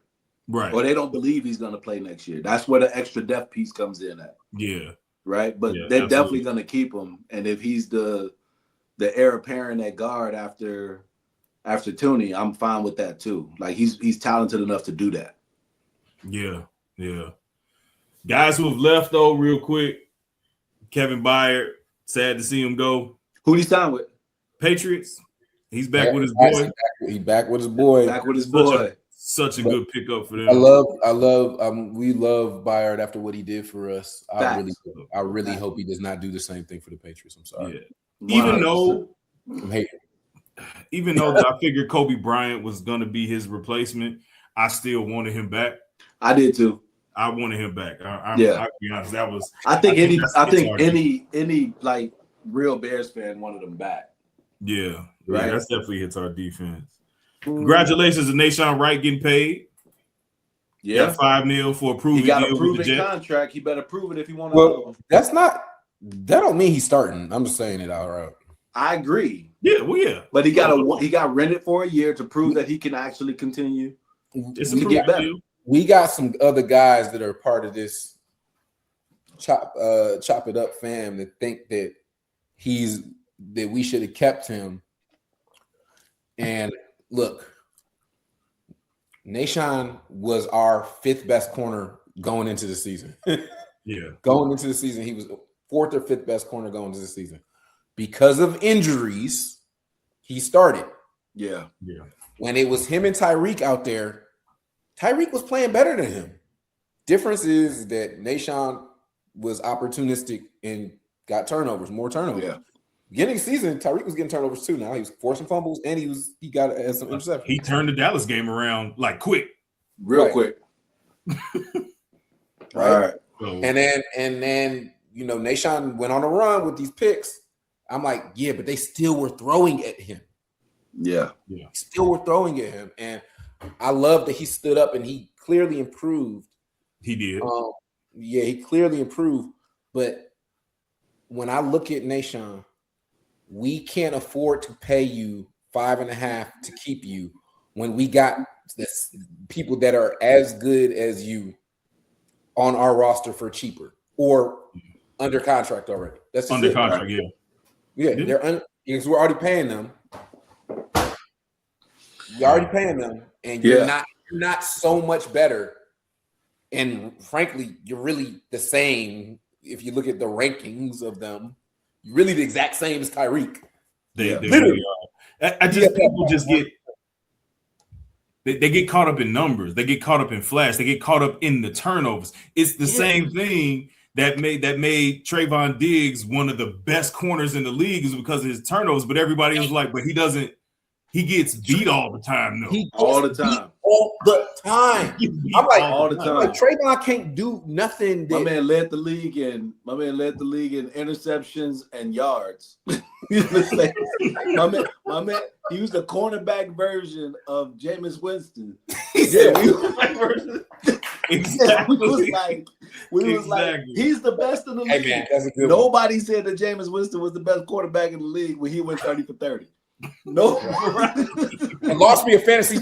Right. Or they don't believe he's going to play next year. That's where the extra depth piece comes in at. Yeah. Right. But they're definitely going to keep him. And if he's the heir apparent at guard after Tooney, I'm fine with that too. Like he's talented enough to do that. Yeah. Guys who have left though, real quick. Kevin Byard, sad to see him go. Who'd he sign with? Patriots. He's back with his boy. He's back with his boy. Such a good pickup for them. We love Byard after what he did for us. I really hope he does not do the same thing for the Patriots. I'm sorry. Yeah. Even though I'm hating. Even though I figured Kobe Bryant was going to be his replacement, I still wanted him back. I did too. I wanted him back. I'll be honest. That was. I think any like real Bears fan wanted him back. Yeah, right. Yeah, that's definitely hits our defense. Congratulations to Nahshon Wright getting paid. Yeah, got $5 million for a proven deal. He got deal a proven with the Jets. contract. He better prove it if he wants. Well, that don't mean he's starting. I'm just saying it out right. I agree. Yeah, well, yeah. But he got rented for a year to prove that he can actually continue to get better. Deal. We got some other guys that are part of this chop it up fam that think that we should have kept him. And look, Nahshon was our 5th best corner going into the season. Yeah. Going into the season, he was 4th or 5th best corner going into the season. Because of injuries, he started. Yeah. When it was him and Tyreek out there, Tyreek was playing better than him. Difference is that Nahshon was opportunistic and got more turnovers. Yeah. Beginning of the season, Tyreek was getting turnovers too. Now he was forcing fumbles and he got some interceptions. He turned the Dallas game around like quick. Real quick. right? All right. So, And then Nahshon went on a run with these picks. I'm like, yeah, but they still were throwing at him. Yeah. Still were throwing at him, and I love that he stood up and he clearly improved. he did. Yeah, he clearly improved. But when I look at Nahshon, we can't afford to pay you 5.5 to keep you when we got this people that are as good as you on our roster for cheaper or under contract already. That's just Under it. contract, Right? Yeah, they're because we're already paying them. You're already paying them, and you're not so much better. And frankly, you're really the same. If you look at the rankings of them, you're really the exact same as Tyreek. They really are. People just get they get caught up in numbers. They get caught up in flash. They get caught up in the turnovers. It's the same thing that made Trayvon Diggs one of the best corners in the league is because of his turnovers. But everybody was like, but he doesn't. He gets beat all the time, though. All the time. All the time. I'm like, all the time. Like, Trayvon can't do nothing. My man led the league in interceptions and yards. my man, he was the cornerback version of Jameis Winston. Exactly. We was like, he's the best in the league. Man, that's a good Nobody said that Jameis Winston was the best quarterback in the league when he went 30 for 30. No, and lost me a fantasy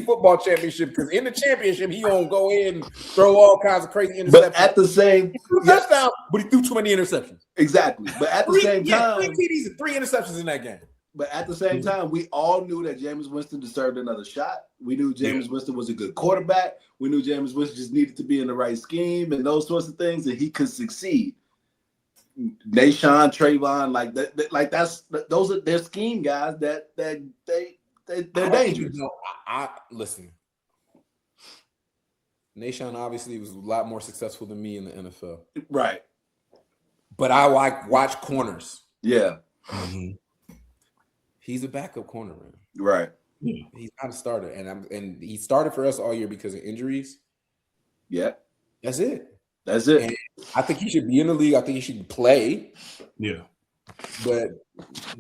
football championship because in the championship he gonna go in and throw all kinds of crazy interceptions. But at the same touchdown, but he threw too many interceptions. Exactly. But at the same time, 3 TDs and 3 interceptions in that game. But at the same time, we all knew that Jameis Winston deserved another shot. We knew Jameis Winston was a good quarterback. We knew Jameis Winston just needed to be in the right scheme and those sorts of things, and he could succeed. Nahshon, Trayvon, those are their scheme guys they're dangerous. I listen. Nahshon obviously was a lot more successful than me in the NFL. Right. But I watch corners. Yeah. Mm-hmm. He's a backup corner, man. Right. He's not a starter. And he started for us all year because of injuries. Yeah. That's it. And I think he should be in the league. I think he should play. Yeah. But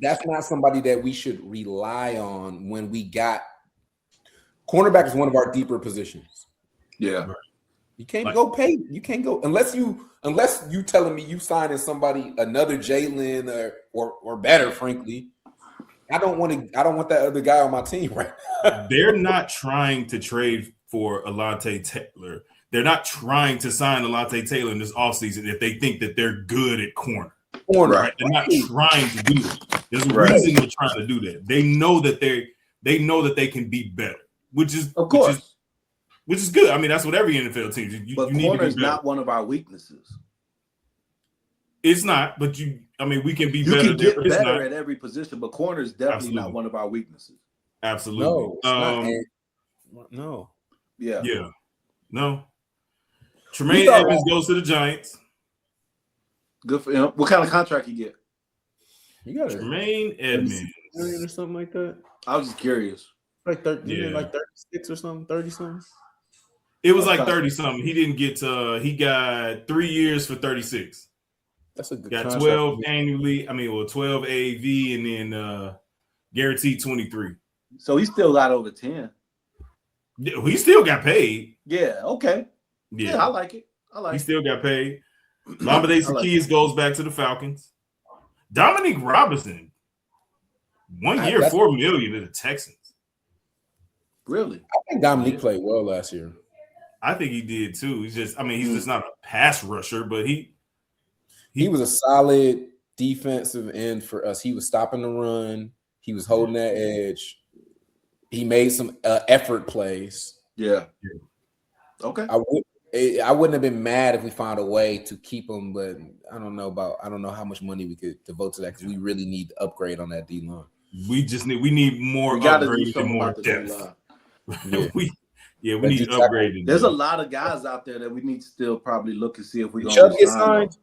that's not somebody that we should rely on when we got cornerback is one of our deeper positions. Yeah. You can't go pay. You can't go unless you telling me you signing somebody another Jalen or better, frankly. I don't want that other guy on my team right now. They're not trying to trade for Alontae Taylor. They're not trying to sign Alontae Taylor in this offseason if they think that they're good at corner. Right? They're not trying to do that. There's a reason they're trying to do that. They know that they can be better, which is which is good. I mean, that's what every NFL team. But you corner is not one of our weaknesses. It's not, but we can be better. You can get better at every position, but corner is definitely not one of our weaknesses. Absolutely. No. Yeah. Yeah. No. Tremaine Edmonds goes to the Giants. Good for him. What kind of contract you get? You got Tremaine Edmonds or something like that. I was just curious. Like 36 or something, 30 something. It was like 30 something. He didn't get he got 3 years for 36. That's a good got contract. 12 annually. 12 AV and then guaranteed 23. So he still got over 10. He still got paid. Yeah, okay. Yeah, I like it. He still got paid. Lamade Zaccheaus goes back to the Falcons. Dominique Robinson, 1 year, $4 million to the Texans. Really? I think Dominique played well last year. I think he did too. He's just, he's just not a pass rusher, but he was a solid defensive end for us. He was stopping the run. He was holding that edge. He made some effort plays. Yeah. Okay. I wouldn't have been mad if we found a way to keep him, but I don't know how much money we could devote to that because we really need to upgrade on that D line. We need more upgrades and more depth. we need to upgrade. There's a lot of guys out there that we need to still probably look and see if we gonna Chubb get signed.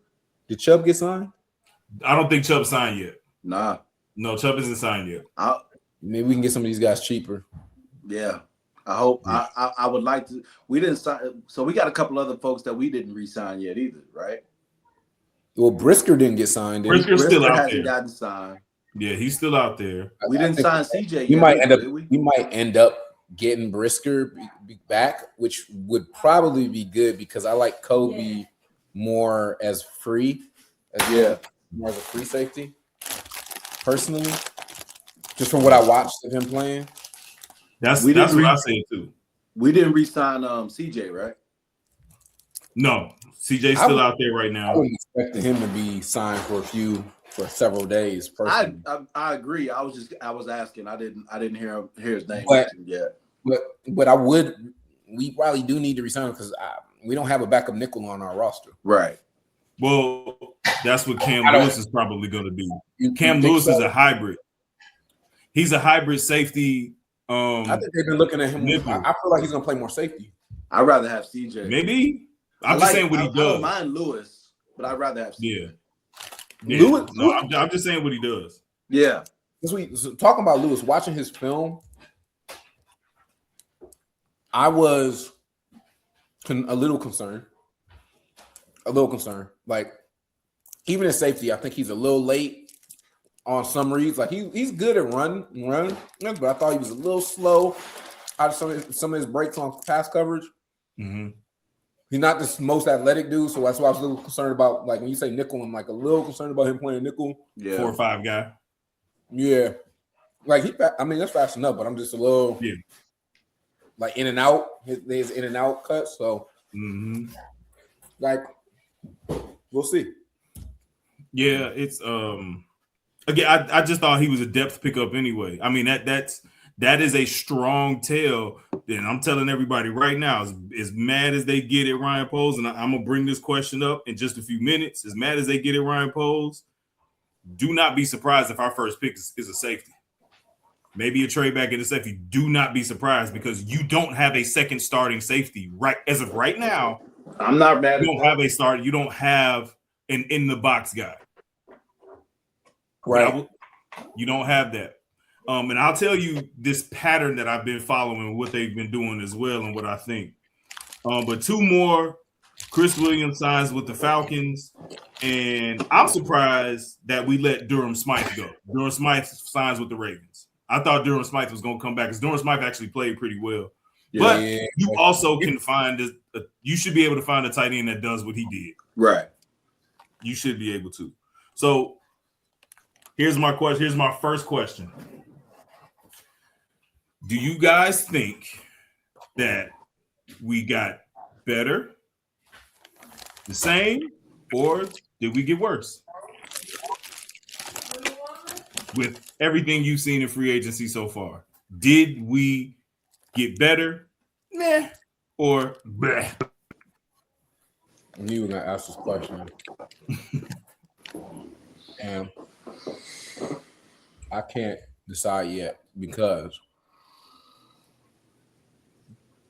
Did Chubb get signed? I don't think Chubb signed yet. Nah. No, Chubb isn't signed yet. Maybe we can get some of these guys cheaper. Yeah. I hope. I would like to. We didn't sign. So we got a couple other folks that we didn't re-sign yet either, right? Well, Brisker didn't get signed. Brisker's still out hasn't there. gotten signed. Yeah, he's still out there. We didn't sign CJ. We yet might either, end up. did we? We might end up getting Brisker back, which would probably be good because I like Kobe more as free. More as a free safety. Personally, just from what I watched of him playing. That's what I say too. We didn't re-sign CJ, right? No, CJ's still out there right now. I wouldn't expect him to be signed for several days. Personally. I agree. I was asking. I didn't hear his name But- mentioned yet. But I would. We probably do need to resign him because we don't have a backup nickel on our roster. Right. Well, that's what Cam Lewis is probably going to be. Cam think Lewis so? is a hybrid. He's a hybrid safety. I think they've been looking at him. Nickel. I feel like he's gonna play more safety. I'd rather have CJ. Maybe. I'm just saying what he I does. don't mind Lewis, but I'd rather have CJ. Yeah. Lewis. No, I'm just saying what he does. Yeah. So talking about Lewis, watching his film, I was a little concerned. Like even in safety, I think he's a little late on some reads. Like he's good at run, but I thought he was a little slow out of some of his breaks on pass coverage. Mm-hmm. He's not the most athletic dude, so that's why I was a little concerned about. Like when you say nickel, I'm like a little concerned about him playing nickel. Yeah. 4 or 5 guy. Yeah, like that's fast enough, but I'm just a little like in and out. His in and out cuts. So like we'll see. Yeah, it's again. I just thought he was a depth pickup anyway. I mean that is a strong tell. And I'm telling everybody right now, as mad as they get at Ryan Poles, and I'm gonna bring this question up in just a few minutes. As mad as they get at Ryan Poles, do not be surprised if our first pick is a safety. Maybe a trade back in the safety. Do not be surprised because you don't have a second starting safety right as of right now. I'm not mad. You don't have a starter. You don't have an in the box guy. Right. You don't have that. And I'll tell you this pattern that I've been following, what they've been doing as well, and what I think. But 2 more. Chris Williams signs with the Falcons, and I'm surprised that we let Durham Smythe go. Durham Smythe signs with the Ravens. I thought Durham Smythe was going to come back because Durham Smythe actually played pretty well. But you also can find you should be able to find a tight end that does what he did. Right. You should be able to. So here's my question. Here's my first question. Do you guys think that we got better, the same, or did we get worse? With everything you've seen in free agency so far, did we get better? Meh. Or bleh? I knew you were gonna ask this question. And I can't decide yet because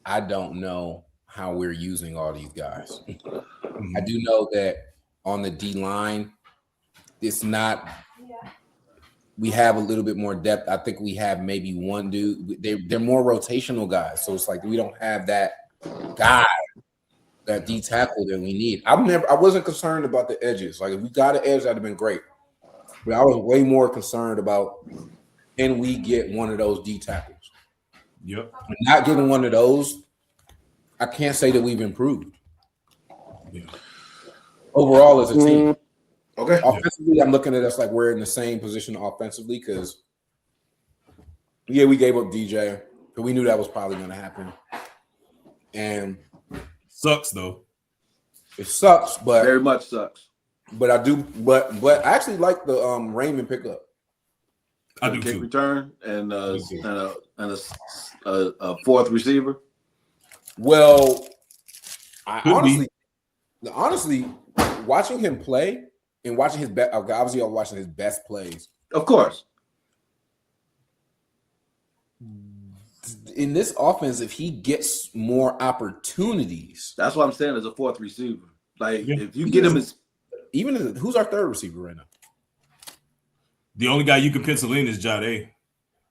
I don't know how we're using all these guys. I do know that on the D line, it's not. We have a little bit more depth. I think we have maybe one dude. They're more rotational guys, so it's like we don't have that guy, that D tackle that we need. I wasn't concerned about the edges. Like if we got an edge, that'd have been great. But I was way more concerned about can we get one of those D tackles. Yep. Not getting one of those, I can't say that we've improved. Yeah. Overall as a team. Okay. Offensively, I'm looking at us like we're in the same position offensively because, we gave up DJ, but we knew that was probably going to happen. And Sucks though. it sucks, but Very much sucks. but I do, but I actually like the Raymond pickup. I do Kick too. return and a fourth receiver. Well, I Could honestly, watching him play and watching his best, obviously, I'm watching his best plays. Of course. In this offense, if he gets more opportunities, That's what I'm saying as a fourth receiver. Like Yeah. if you get him as who's our third receiver right now? The only guy you can pencil in is Jade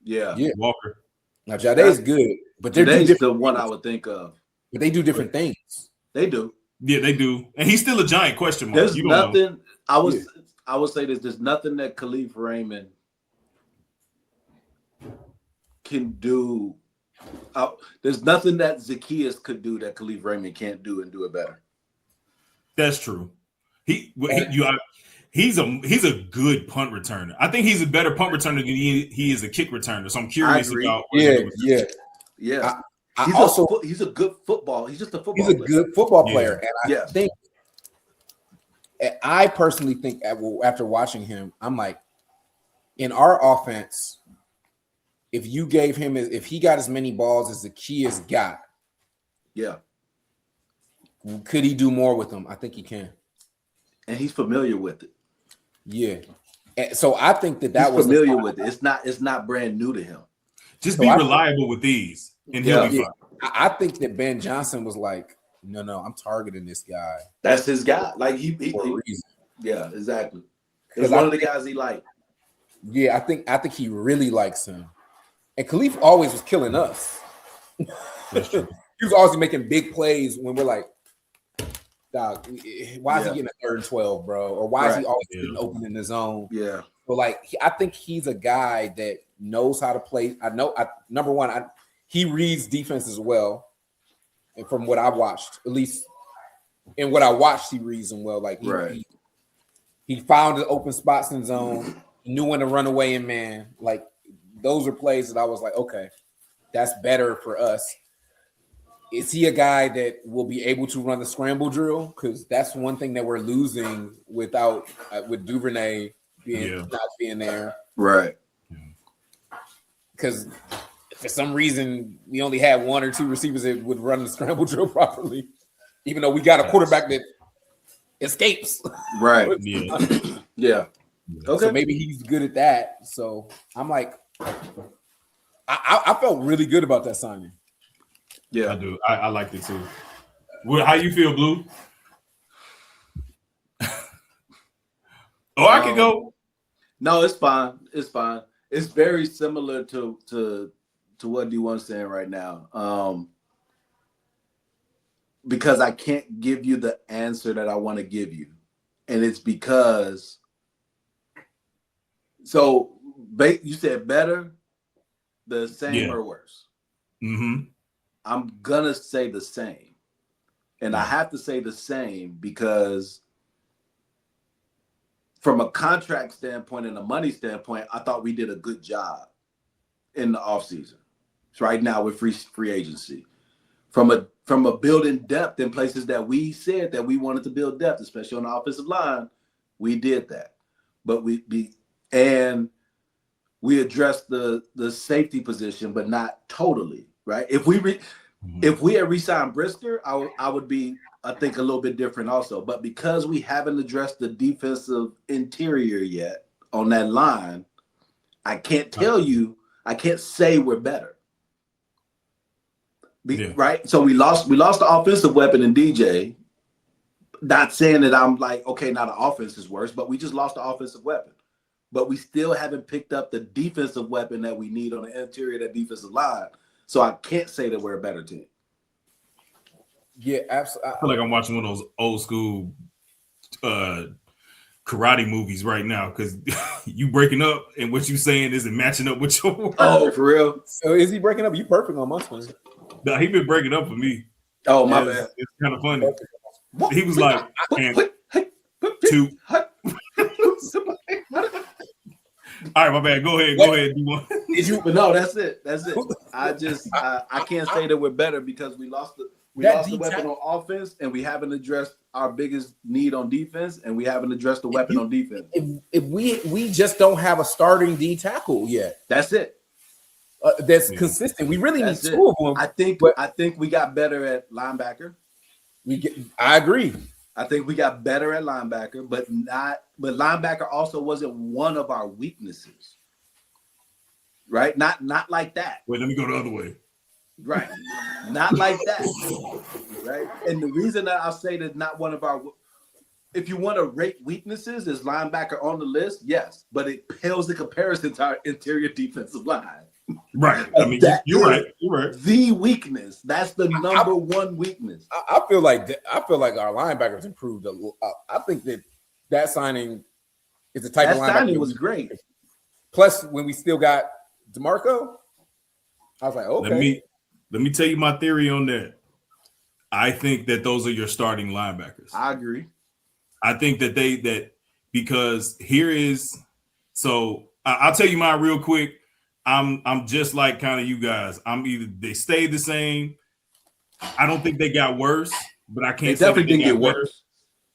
yeah. Yeah. Walker. Now Jade's good, But they're Today's different the one things. I would think of. But they do different things. They do. Yeah, they do. And he's still a giant question mark. There's You don't know. nothing. I would say this. There's nothing that Khalif Raymond can do. There's nothing that Zacchaeus could do that Khalif Raymond can't do and do it better. That's true. He's a good punt returner. I think he's a better punt returner than he is a kick returner. So I'm curious about. Yeah. He's a good football. He's just a football. He's a good football player, and Yeah. I personally think after watching him, I'm like, in our offense, if you gave him, if he got as many balls as Zacchaeus got, Yeah. could he do more with them? I think he can. And he's familiar with it. Yeah. And so I think that He's was familiar with it. It's not brand new to him. Just be reliable with these, and he'll be fine. I think that Ben Johnson was like, no, I'm targeting this guy. That's his guy. Like he yeah, exactly. It's one of the guys he liked. Yeah, I think he really likes him. And Khalif always was killing us. That's true. He was always making big plays when we're like, dog, why is he getting a 3rd and 12, bro? Or why is he always getting open in the zone? Yeah. But like, I think he's a guy that knows how to play. Number one, he reads defenses well. And from what I watched, at least in what I watched, he reads them well. Like he found the open spots in zone, knew when to run away in man. Like those are plays that I was like, okay, that's better for us. Is he a guy that will be able to run the scramble drill? Because that's one thing that we're losing with Duvernay not being there. Right. Because for some reason we only had 1 or 2 receivers that would run the scramble drill properly, even though we got a quarterback that escapes. Right. Yeah. Yeah. Okay. So maybe he's good at that. So I'm like, I felt really good about that signing. Yeah, I do. I liked it too. How you feel, Blue? I can go. No, it's fine. It's fine. It's very similar to what D1's saying right now. Because I can't give you the answer that I want to give you. And it's because you said better, the same or worse. Mm-hmm. I'm gonna say the same. And I have to say the same because from a contract standpoint and a money standpoint, I thought we did a good job in the offseason. So right now with free agency. From a building depth in places that we said that we wanted to build depth, especially on the offensive line, we did that. But we addressed the safety position, but not totally, right? If we had re-signed Brisker, I would be, I think, a little bit different also. But because we haven't addressed the defensive interior yet on that line, I can't tell you, I can't say we're better. Right? So we lost the offensive weapon in DJ. Not saying that I'm like, okay, now the offense is worse, but we just lost the offensive weapon. But we still haven't picked up the defensive weapon that we need on the interior of that defensive line. So I can't say that we're a better team. Yeah, absolutely. I feel like I'm watching one of those old school karate movies right now because you breaking up and what you saying isn't matching up with your word. Oh, for real? So is he breaking up? You perfect on my screen. No, he been breaking up for me. Oh, my bad. It's kind of funny. He was like, two. All right, my bad. Go ahead. But no, that's it. I can't say that we're better because we lost the weapon on offense and we haven't addressed our biggest need on defense and we haven't addressed the weapon on defense. If we just don't have a starting D tackle yet. That's it. That's consistent. We really need 2 of them. I think we got better at linebacker. I agree. I think we got better at linebacker, but linebacker also wasn't one of our weaknesses. Right? Not like that. Wait, let me go the other way. Right. Not like that. Right? And the reason that I'll say that not one of our, if you want to rate weaknesses, is linebacker on the list? Yes. But it pales in comparison to our interior defensive line. Right. I mean, That you're right. is You're right. the weakness. That's the number one weakness. I feel like our linebackers improved a lot. I think that signing is the type That of linebacker signing was great. Plus, when we still got DeMarco, I was like, okay. Let me tell you my theory on that. I think that those are your starting linebackers. I agree. I think that because here is so I'll tell you mine real quick. I'm just like kind of you guys. I'm either they stayed the same. I don't think they got worse, but I can't say definitely didn't get worse.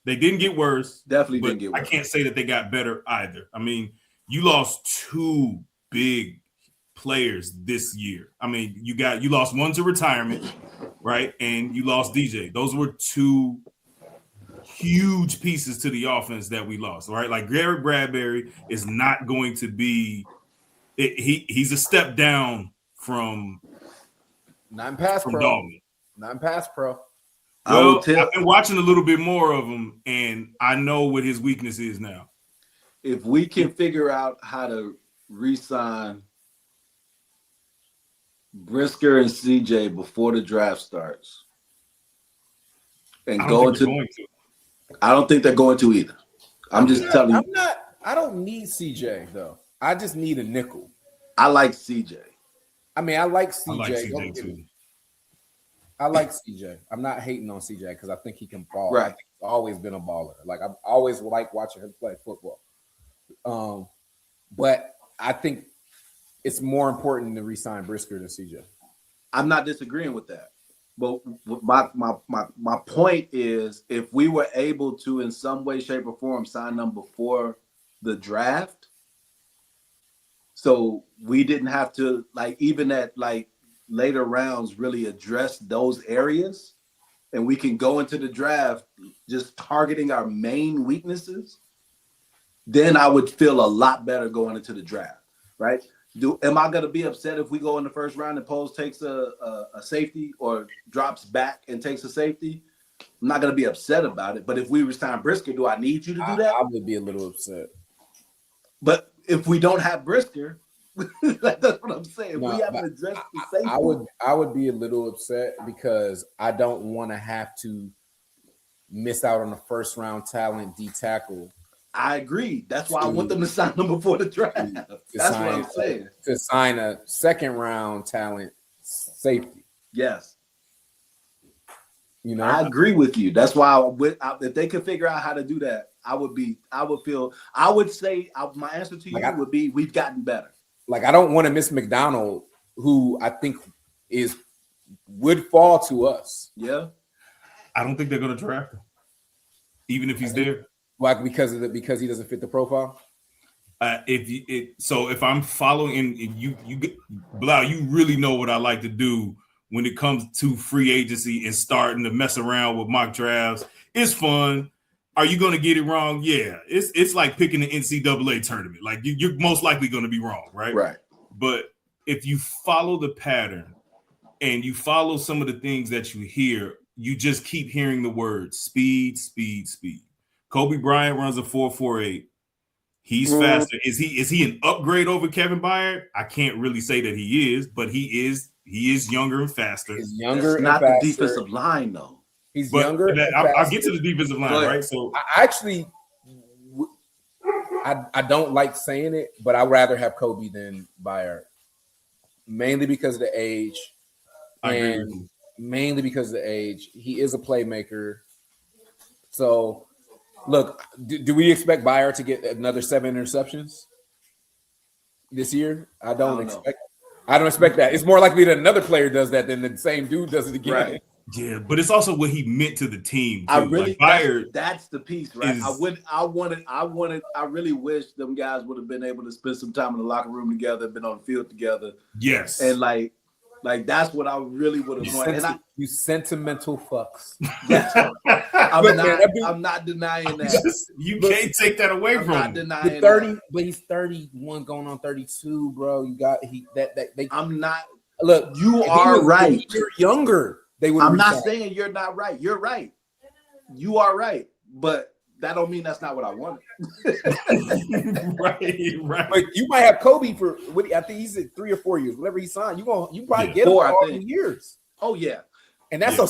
They didn't get worse. Definitely didn't get worse. I can't say that they got better either. I mean, you lost two big players this year. I mean, you lost one to retirement, right? And you lost DJ. Those were two huge pieces to the offense that we lost, right? Like Garrett Bradbury is not going to be he's a step down from non-pass pro. Dalton. Non-pass pro. Well, I've been watching a little bit more of him, and I know what his weakness is now. If we can figure out how to re-sign Brisker and CJ before the draft starts, and I don't think they're going to either. I'm just telling you. I don't need CJ though. I just need a nickel. I like CJ. I mean, I like CJ. I like CJ. I'm not hating on CJ because I think he can ball. Right. I think he's always been a baller. Like I've always liked watching him play football. But I think it's more important to re-sign Brisker than CJ. I'm not disagreeing with that. But my point is, if we were able to, in some way, shape, or form, sign them before the draft, so we didn't have to, like, even at like later rounds, really address those areas, and we can go into the draft just targeting our main weaknesses, then I would feel a lot better going into the draft, right? Am I going to be upset if we go in the first round and Poles takes a safety or drops back and takes a safety? I'm not going to be upset about it. But if we resign Brisker, do I need you to do that? I would be a little upset. But if we don't have Brisker, that's what I'm saying. We haven't addressed the safety. I would be a little upset because I don't want to have to miss out on the first round talent D tackle. I agree. That's why I want them to sign them before the draft. That's what I'm saying. To sign a second round talent safety. Yes. You know, I agree with you. That's why if they could figure out how to do that, I would say my answer to you would be we've gotten better. Like I don't want to miss McDonald, who I think would fall to us. Yeah. I don't think they're going to draft him, even if he's there. Like because he doesn't fit the profile. If I'm following, and you Blau, you really know what I like to do when it comes to free agency and starting to mess around with mock drafts. It's fun. Are you going to get it wrong? Yeah, it's like picking the NCAA tournament. Like you're most likely going to be wrong, right? Right. But if you follow the pattern and you follow some of the things that you hear, you just keep hearing the words speed, speed, speed. Kobe Bryant runs a 4.48. He's faster. Is he an upgrade over Kevin Byard? I can't really say that he is, but he is younger and faster. He's younger. It's not the defensive line though. He's younger. I'll get to the defensive line, right? So I don't like saying it, but I'd rather have Kobe than Byard, mainly because of the age, and mainly because of the age. He is a playmaker. So, look, do we expect Byard to get another 7 interceptions this year? I don't expect that. It's more likely that another player does that than the same dude does it again. Right. Yeah, but it's also what he meant to the team. That's the piece, right? I really wish them guys would have been able to spend some time in the locker room together, been on the field together. Yes. And like that's what I really would have wanted. You sentimental fucks. I'm not denying that. You can't take that away from him. I'm not denying 30, but he's 31 going on 32, bro. I'm not. Look, you are right. You're younger. I'm not saying you're not right. You're right. You are right. But that don't mean that's not what I wanted. right. But you might have Kobe for I think he's at 3 or 4 years. Whatever he signed, you probably get him 4, for I all think. the years. Oh yeah, And that's a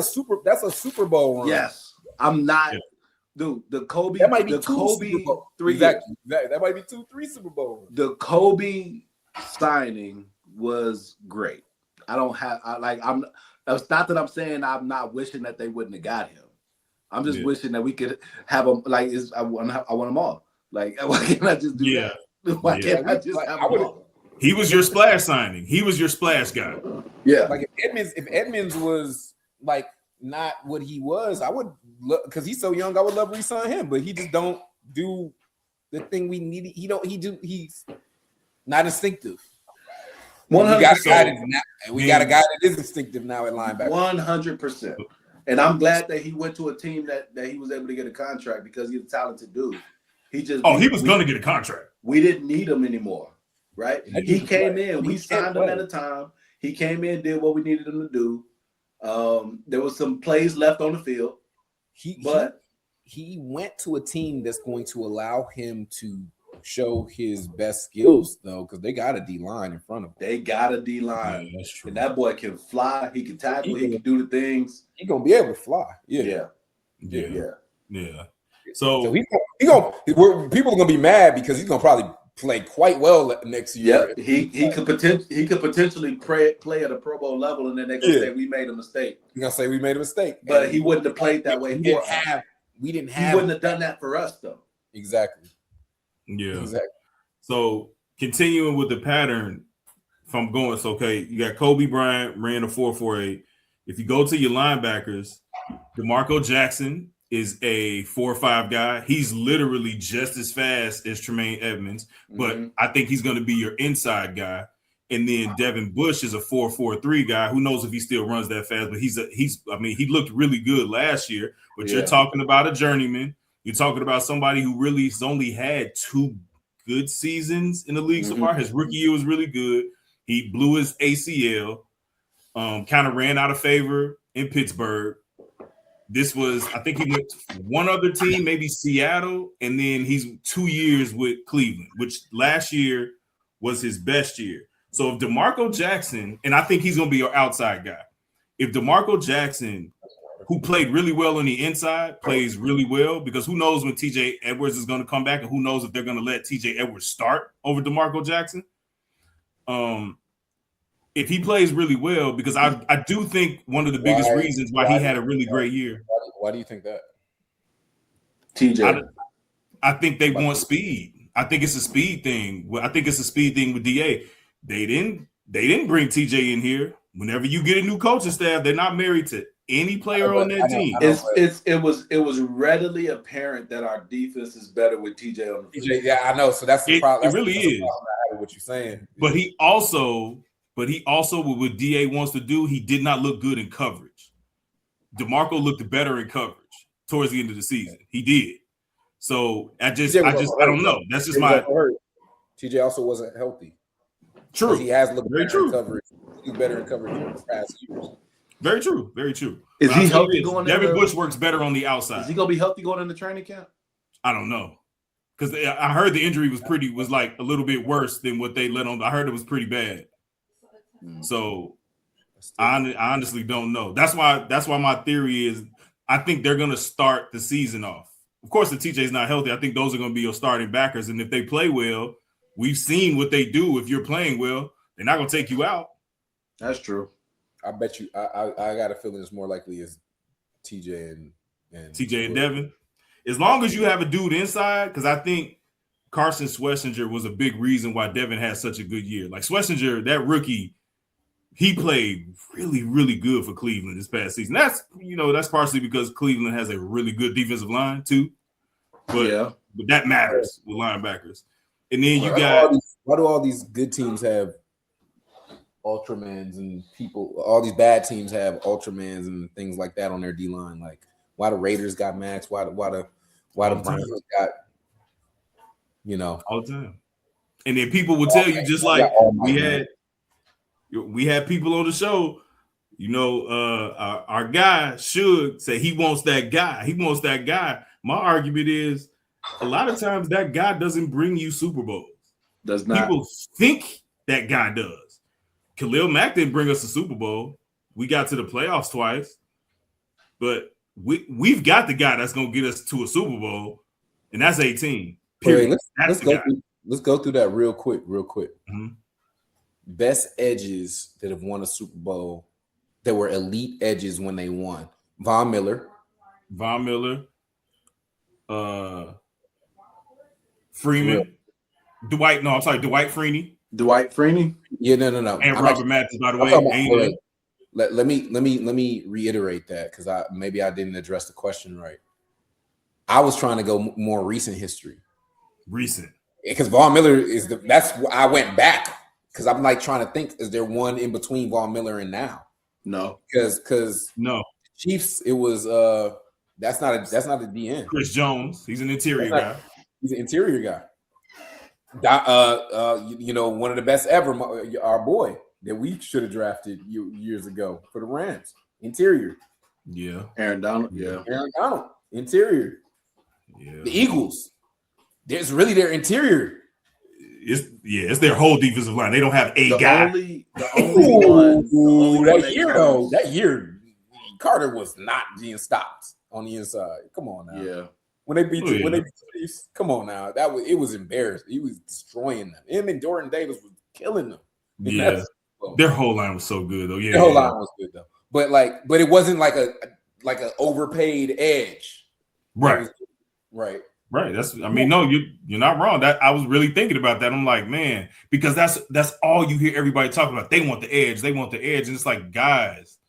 Super Bowl run. yes. I'm not, Yeah. dude. The Kobe, That might be the 2 Kobe Super Bowl. 3 Exactly. That might be 2-3 Super Bowl runs. The Kobe signing was great. It's not that I'm saying I'm not wishing that they wouldn't have got him. I'm just wishing that we could have them. Like, I want them all. Like, why can't I just do that? Why can't I just have them all? He was your splash signing. He was your splash guy. Yeah. Like if Edmonds was like not what he was, I would because he's so young. I would love to re-sign him, but he just don't do the thing we need. He's not instinctive. 100%. We got a guy that is instinctive now at linebacker. 100%. And I'm glad that he went to a team that he was able to get a contract because he's a talented dude. He was going to get a contract. We didn't need him anymore, right? He came in. We signed him play. at a time. He came in, did what we needed him to do. There was some plays left on the field. He went to a team that's going to allow him to show his best skills, though, because they got a D line in front of him. They got a D line, Yeah, that's true. and that boy can fly. He can tackle. He can do the things. He's gonna be able to fly. Yeah. So people are gonna be mad because he's gonna probably play quite well next year. Yeah, he could potentially play at a Pro Bowl level, and then they can say we made a mistake. You're gonna say we made a mistake, But he wouldn't have played that way. We didn't have. He wouldn't have done that for us, though. Exactly. yeah. Exactly. So continuing with the pattern, if I'm going, so okay, you got Kobe Bryant ran a 4.48. If you go to your linebackers, DeMarco Jackson is a 4.5 guy. He's literally just as fast as Tremaine Edmonds, but I think he's going to be your inside guy. And then Devin Bush is a 4.43 guy. Who knows if he still runs that fast? But he looked really good last year. But you're talking about a journeyman. You're talking about somebody who really has only had 2 good seasons in the league so far. His rookie year was really good. He blew his ACL, kind of ran out of favor in Pittsburgh. This was, I think he went to one other team, maybe Seattle, and then he's 2 years with Cleveland, which last year was his best year. So if DeMarco Jackson, and I think he's going to be your outside guy, if DeMarco Jackson, who played really well on the inside, plays really well, because who knows when TJ Edwards is going to come back, and who knows if they're going to let TJ Edwards start over DeMarco Jackson. If he plays really well, because I do think one of the biggest reasons why he had a really great year. Why do you think that? TJ. I think they want speed. I think it's a speed thing. I think it's a speed thing with DA. They didn't bring TJ in here. Whenever you get a new coaching staff, they're not married to any player on that team. It was readily apparent that our defense is better with TJ on the field. TJ, yeah, I know. So that's the problem. It really is. What you're saying, but he also, what DA wants to do, he did not look good in coverage. DeMarco looked better in coverage towards the end of the season. He did. So I don't know. That's just my. TJ also wasn't healthy. True. He has looked very better true. In coverage. He's better in coverage in the past years. Very true. Very true. Is he healthy going? Devin Bush works better on the outside. Is he gonna be healthy going into training camp? I don't know, because I heard the injury was like a little bit worse than what they let on. I heard it was pretty bad. So I honestly don't know. That's why my theory is I think they're gonna start the season off. Of course, if TJ's not healthy, I think those are gonna be your starting backers, and if they play well, we've seen what they do. If you're playing well, they're not gonna take you out. That's true. I bet you. I got a feeling it's more likely is TJ and TJ and Devin. As long as you have a dude inside, because I think Carson Schlesinger was a big reason why Devin had such a good year. Like Schlesinger, that rookie, he played really, really good for Cleveland this past season. That's partially because Cleveland has a really good defensive line too. But that matters with linebackers. And then why do all these good teams have Ultramans and people? All these bad teams have Ultramans and things like that on their D line. Like, why the Raiders got Max? Why the Browns got all the time? And then people will tell you, just like we had people on the show. Our guy should say he wants that guy. He wants that guy. My argument is a lot of times that guy doesn't bring you Super Bowls. Does not. People think that guy does. Khalil Mack didn't bring us a Super Bowl. We got to the playoffs twice, but we've got the guy that's going to get us to a Super Bowl, and that's 18. Wait, let's go through that real quick. Mm-hmm. Best edges that have won a Super Bowl that were elite edges when they won. Von Miller. Freeman. Dwight Freeney. Dwight Freeney? Yeah, no. And Robert Mathis, by the way. Let me reiterate that because I didn't address the question right. I was trying to go more recent history. Recent. Because Von Miller that's why I went back because I'm like trying to think, is there one in between Von Miller and now? No. Because no. Chiefs, it was that's not a DN. Chris Jones, he's an interior guy. He's an interior guy. One of the best ever, our boy that we should have drafted years ago for the Rams. Interior. Yeah. Aaron Donald. Yeah. Aaron Donald. Interior. Yeah. The Eagles. There's really their interior. It's their whole defensive line. They don't have a guy. That year, Carter was not being stopped on the inside. Come on now. Yeah. When they beat the Chiefs, come on now. It was embarrassing. He was destroying them. Him and Jordan Davis was killing them. Yeah. Their whole line was so good though. Yeah. Their whole line was good though. But it wasn't like an overpaid edge. Right. Right. No, you're not wrong. That I was really thinking about that. I'm like, man, because that's all you hear everybody talking about. They want the edge. And it's like, guys,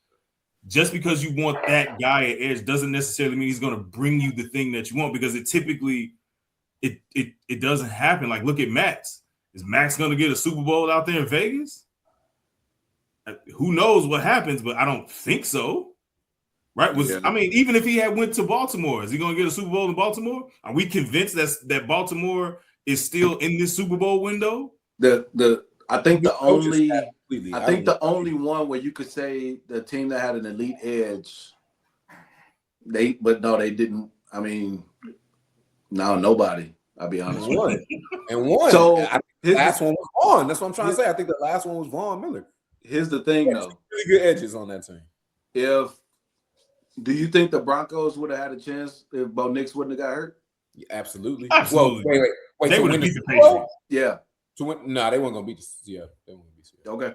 just because you want that guy at edge doesn't necessarily mean he's going to bring you the thing that you want, because it typically it doesn't happen. Like, look at Max. Is Max going to get a Super Bowl out there in Vegas? Who knows what happens, but I don't think so. Right? Even if he had went to Baltimore, is he going to get a Super Bowl in Baltimore? Are we convinced that Baltimore is still in this Super Bowl window? I think the only one where you could say the team that had an elite edge, they didn't. I mean, no, nobody. I'll be honest. One. So the last one was Vaughn. That's what I'm trying to say. I think the last one was Von Miller. Here's the thing, though. Really good edges on that team. Do you think the Broncos would have had a chance if Bo Nix wouldn't have got hurt? Yeah, absolutely. Absolutely. Well, wait. They would have beat the Patriots. Yeah. They weren't going to beat the Seattle. They weren't going to beat Seattle. Okay.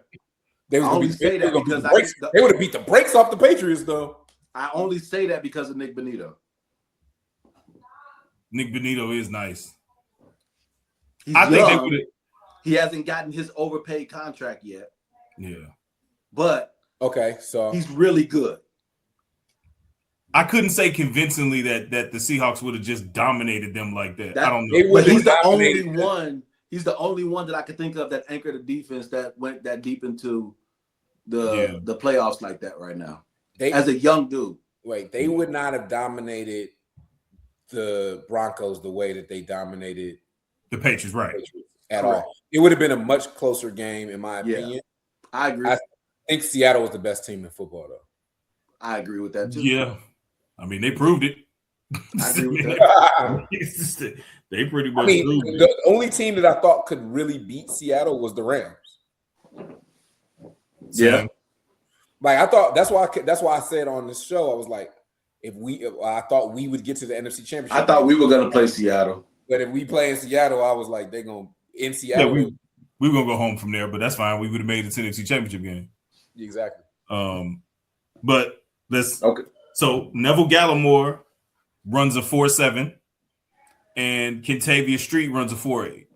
They would have beat the brakes off the Patriots, though. I only say that because of Nick Bonito. Nick Bonito is nice. He hasn't gotten his overpaid contract yet. Yeah. But so he's really good. I couldn't say convincingly that the Seahawks would have just dominated them like that. I don't know. But he's the only one. He's the only one that I could think of that anchored a defense that went that deep into the playoffs like that right now. As a young dude. They would not have dominated the Broncos the way that they dominated the Patriots, right? At all. It would have been a much closer game, in my opinion. I agree. I think Seattle was the best team in football, though. I agree with that too. Yeah. I mean, they proved it. I agree with that. They pretty much proved it. The only team that I thought could really beat Seattle was the Rams. Yeah. I thought that's why I said on this show, I was like, I thought we would get to the NFC Championship. I thought we were going to play Seattle. But if we play in Seattle, I was like, they're going to in Seattle. Yeah, we were going to go home from there, but that's fine. We would have made it to the NFC Championship game. Exactly. But let's okay. So Neville Gallimore runs a 4.7 and Kentavious Street runs a 4.8.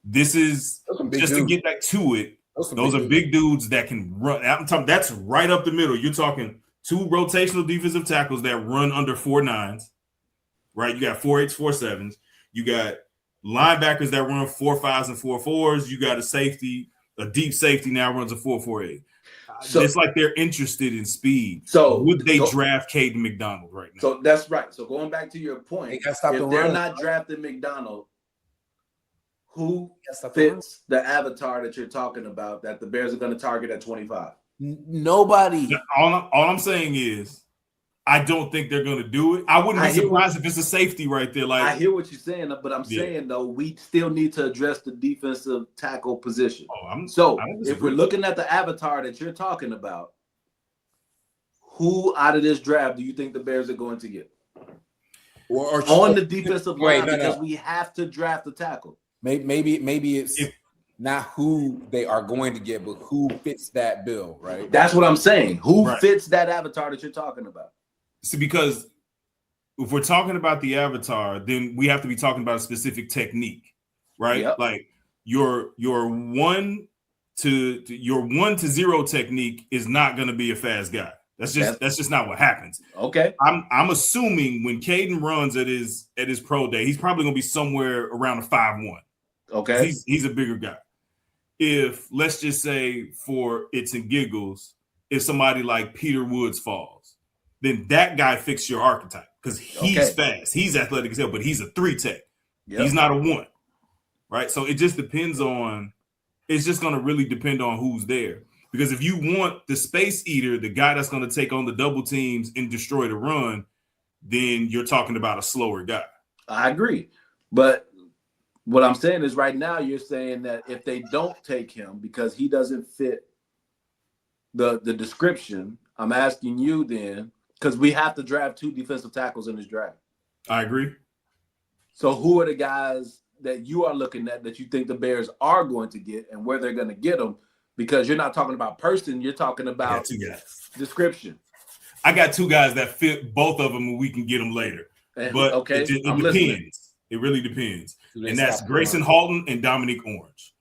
This is just to get back to it. Those are big dudes that can run. I'm talking, that's right up the middle. You're talking two rotational defensive tackles that run under 4.9s, right? You got 4.8s, 4.7s. You got linebackers that run 4.5s and 4.4s. You got a deep safety now runs a 4.48. So it's like they're interested in speed. So would they draft Caden McDonald right now? So that's right. So going back to your point, if they're not drafting McDonald, who fits the avatar that you're talking about that the Bears are going to target at 25? Nobody. All I'm saying is, I don't think they're going to do it. I wouldn't be surprised if it's a safety right there. Like, I hear what you're saying, but I'm saying though, we still need to address the defensive tackle position. If we're looking at the avatar that you're talking about, who out of this draft do you think the Bears are going to get? Or on the defensive line, because we have to draft the tackle. Maybe it's not who they are going to get, but who fits that bill, right? That's what I'm saying. Who fits that avatar that you're talking about? See, because if we're talking about the avatar, then we have to be talking about a specific technique, right? Yep. Like your 1 to 0 technique is not going to be a fast guy. That's just not what happens. Okay. I'm assuming when Caden runs at his pro day, he's probably going to be somewhere around a 5'1". Okay. He's a bigger guy. If let's just say for its and giggles, if somebody like Peter Woods falls, then that guy fits your archetype because he's fast. He's athletic as hell, but he's a 3 tech. Yep. He's not a 1. Right. So it just depends on, it's just going to really depend on who's there. Because if you want the space eater, the guy that's going to take on the double teams and destroy the run, then you're talking about a slower guy. I agree. But what I'm saying is right now you're saying that if they don't take him because he doesn't fit the description, I'm asking you then, because we have to draft 2 defensive tackles in this draft. I agree. So who are the guys that you are looking at that you think the Bears are going to get and where they're going to get them? Because you're not talking about person, you're talking about 2 guys. Description. I got 2 guys that fit both of them and we can get them later. But it depends. Listening. It really depends. And that's Grayson Halton and Dominique Orange.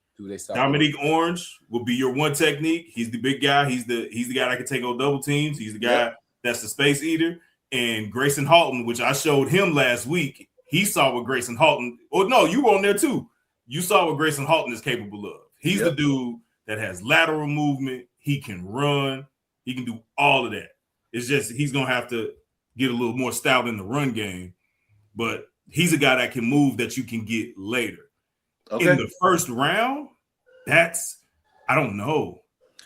Dominique Orange will be your 1 technique. He's the big guy. He's the guy that can take on double teams. He's the guy that's the space eater. And Grayson Halton, which I showed him last week, he saw what Grayson Halton. Oh no, you were on there too. You saw what Grayson Halton is capable of. He's the dude that has lateral movement. He can run. He can do all of that. It's just he's gonna have to get a little more stout in the run game. But he's a guy that can move that you can get later. Okay. In the first round, I don't know.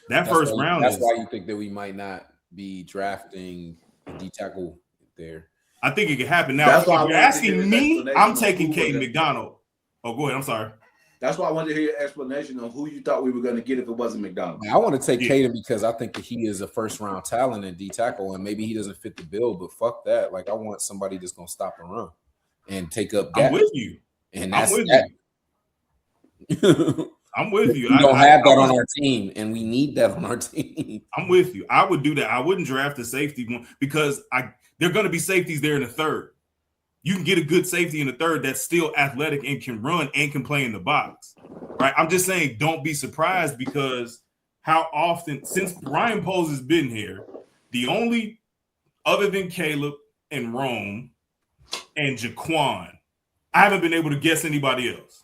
That's why you think that we might not be drafting a D tackle there. I think it could happen. Now, if you're asking me, I'm taking Caden McDonald. Oh, go ahead. I'm sorry. That's why I wanted to hear your explanation on who you thought we were going to get if it wasn't McDonald. I want to take Caden because I think that he is a first-round talent in D tackle, and maybe he doesn't fit the bill, but fuck that. Like, I want somebody that's going to stop and run and take up gaps. I'm with you. And that's you. I'm with you. We don't have that on our team, and we need that on our team. I'm with you. I would do that. I wouldn't draft a safety one because they're going to be safeties there in the third. You can get a good safety in the third that's still athletic and can run and can play in the box, right? I'm just saying don't be surprised because how often, since Ryan Poles has been here, the only other than Caleb and Rome and Jaquan, I haven't been able to guess anybody else.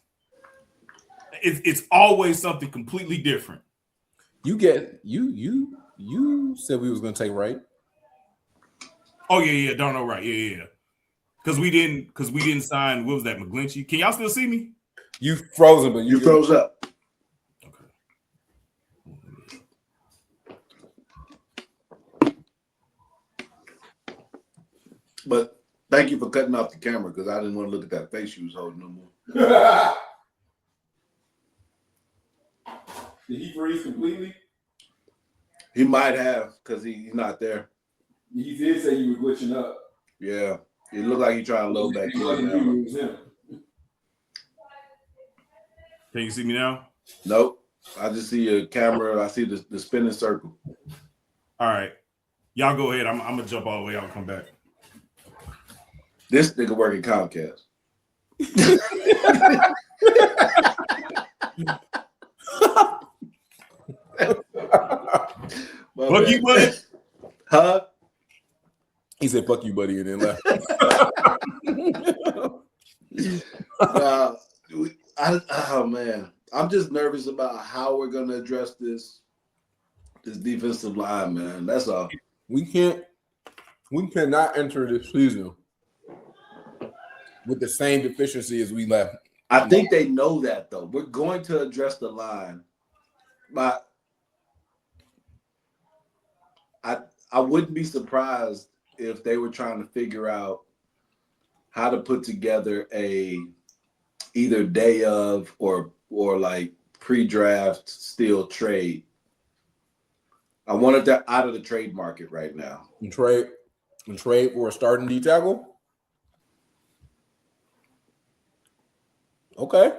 It's always something completely different. You said we was going to take Wright. Oh yeah, Darnell Wright, yeah. Because we didn't sign. What was that, McGlinchey? Can y'all still see me? You frozen, but you froze up. Okay. But thank you for cutting off the camera because I didn't want to look at that face you was holding no more. Did he freeze completely? He might have because he's not there. He did say you were glitching up. Yeah. It looked like he trying to load back in. Can you see me now? Nope. I just see your camera. I see the spinning circle. All right. Y'all go ahead. I'm going to jump all the way out and come back. This nigga working Comcast. Fuck you, buddy. Huh? He said, fuck you, buddy, and then left. Oh, man. I'm just nervous about how we're going to address this defensive line, man. That's all. We cannot enter this season with the same deficiency as we left. I think they know that, though. We're going to address the line. But I wouldn't be surprised if they were trying to figure out how to put together a either day of or like pre-draft still trade. I wanted that out of the trade market right now. And trade for a starting D tackle. Okay,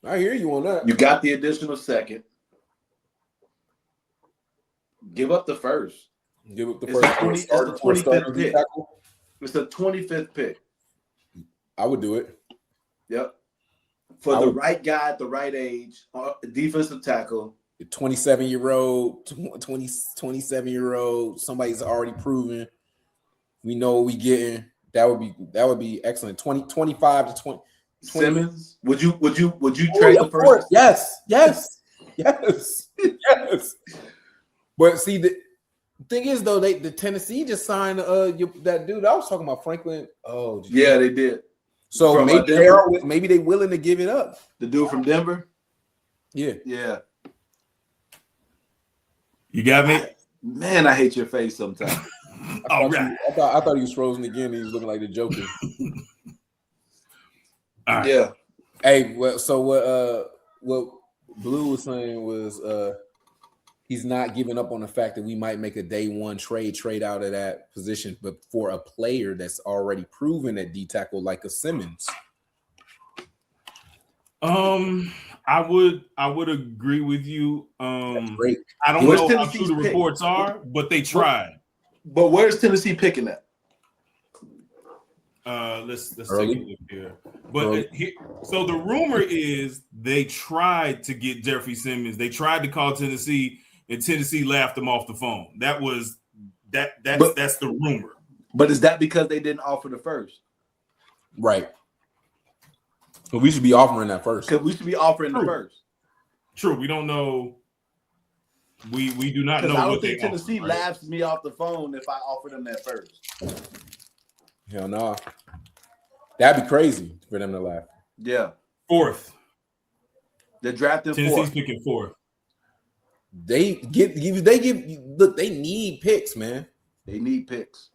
I hear you on that. You got the additional second. Give up the first. Give up the It's first. the 25th pick. It's the 25th pick. I would do it. Yep. For the right guy at the right age, defensive tackle. 27-year-old, 27-year-old, somebody's already proven. We know what we getting. That would be excellent. 25 to 20. Simmons, would you trade the first? Course. Yes. But see, the thing is though, the Tennessee just signed that dude. I was talking about Franklin. Oh, yeah, they did. So maybe they willing to give it up. The dude from Denver. Yeah. You got me, man. I hate your face sometimes. All right. I thought he was frozen again. He was looking like the Joker. All right. Yeah. Hey, well, so what Blue was saying was he's not giving up on the fact that we might make a day one trade out of that position, but for a player that's already proven at D tackle like a Simmons. I would agree with you. That's great. I don't know how true the reports are, but they tried. But where's Tennessee picking at? Let's take a look here. But so the rumor is they tried to get Jeffrey Simmons. They tried to call Tennessee, and Tennessee laughed them off the phone. That's the rumor. But is that because they didn't offer the first? Right. But we should be offering that first. Because we should be offering the first. True. We don't know. We do not know. I don't think Tennessee laughs me off the phone if I offer them that first. Hell no. That'd be crazy for them to laugh. Yeah. Fourth. They're drafting Tennessee's picking fourth. They need picks, man. They need picks.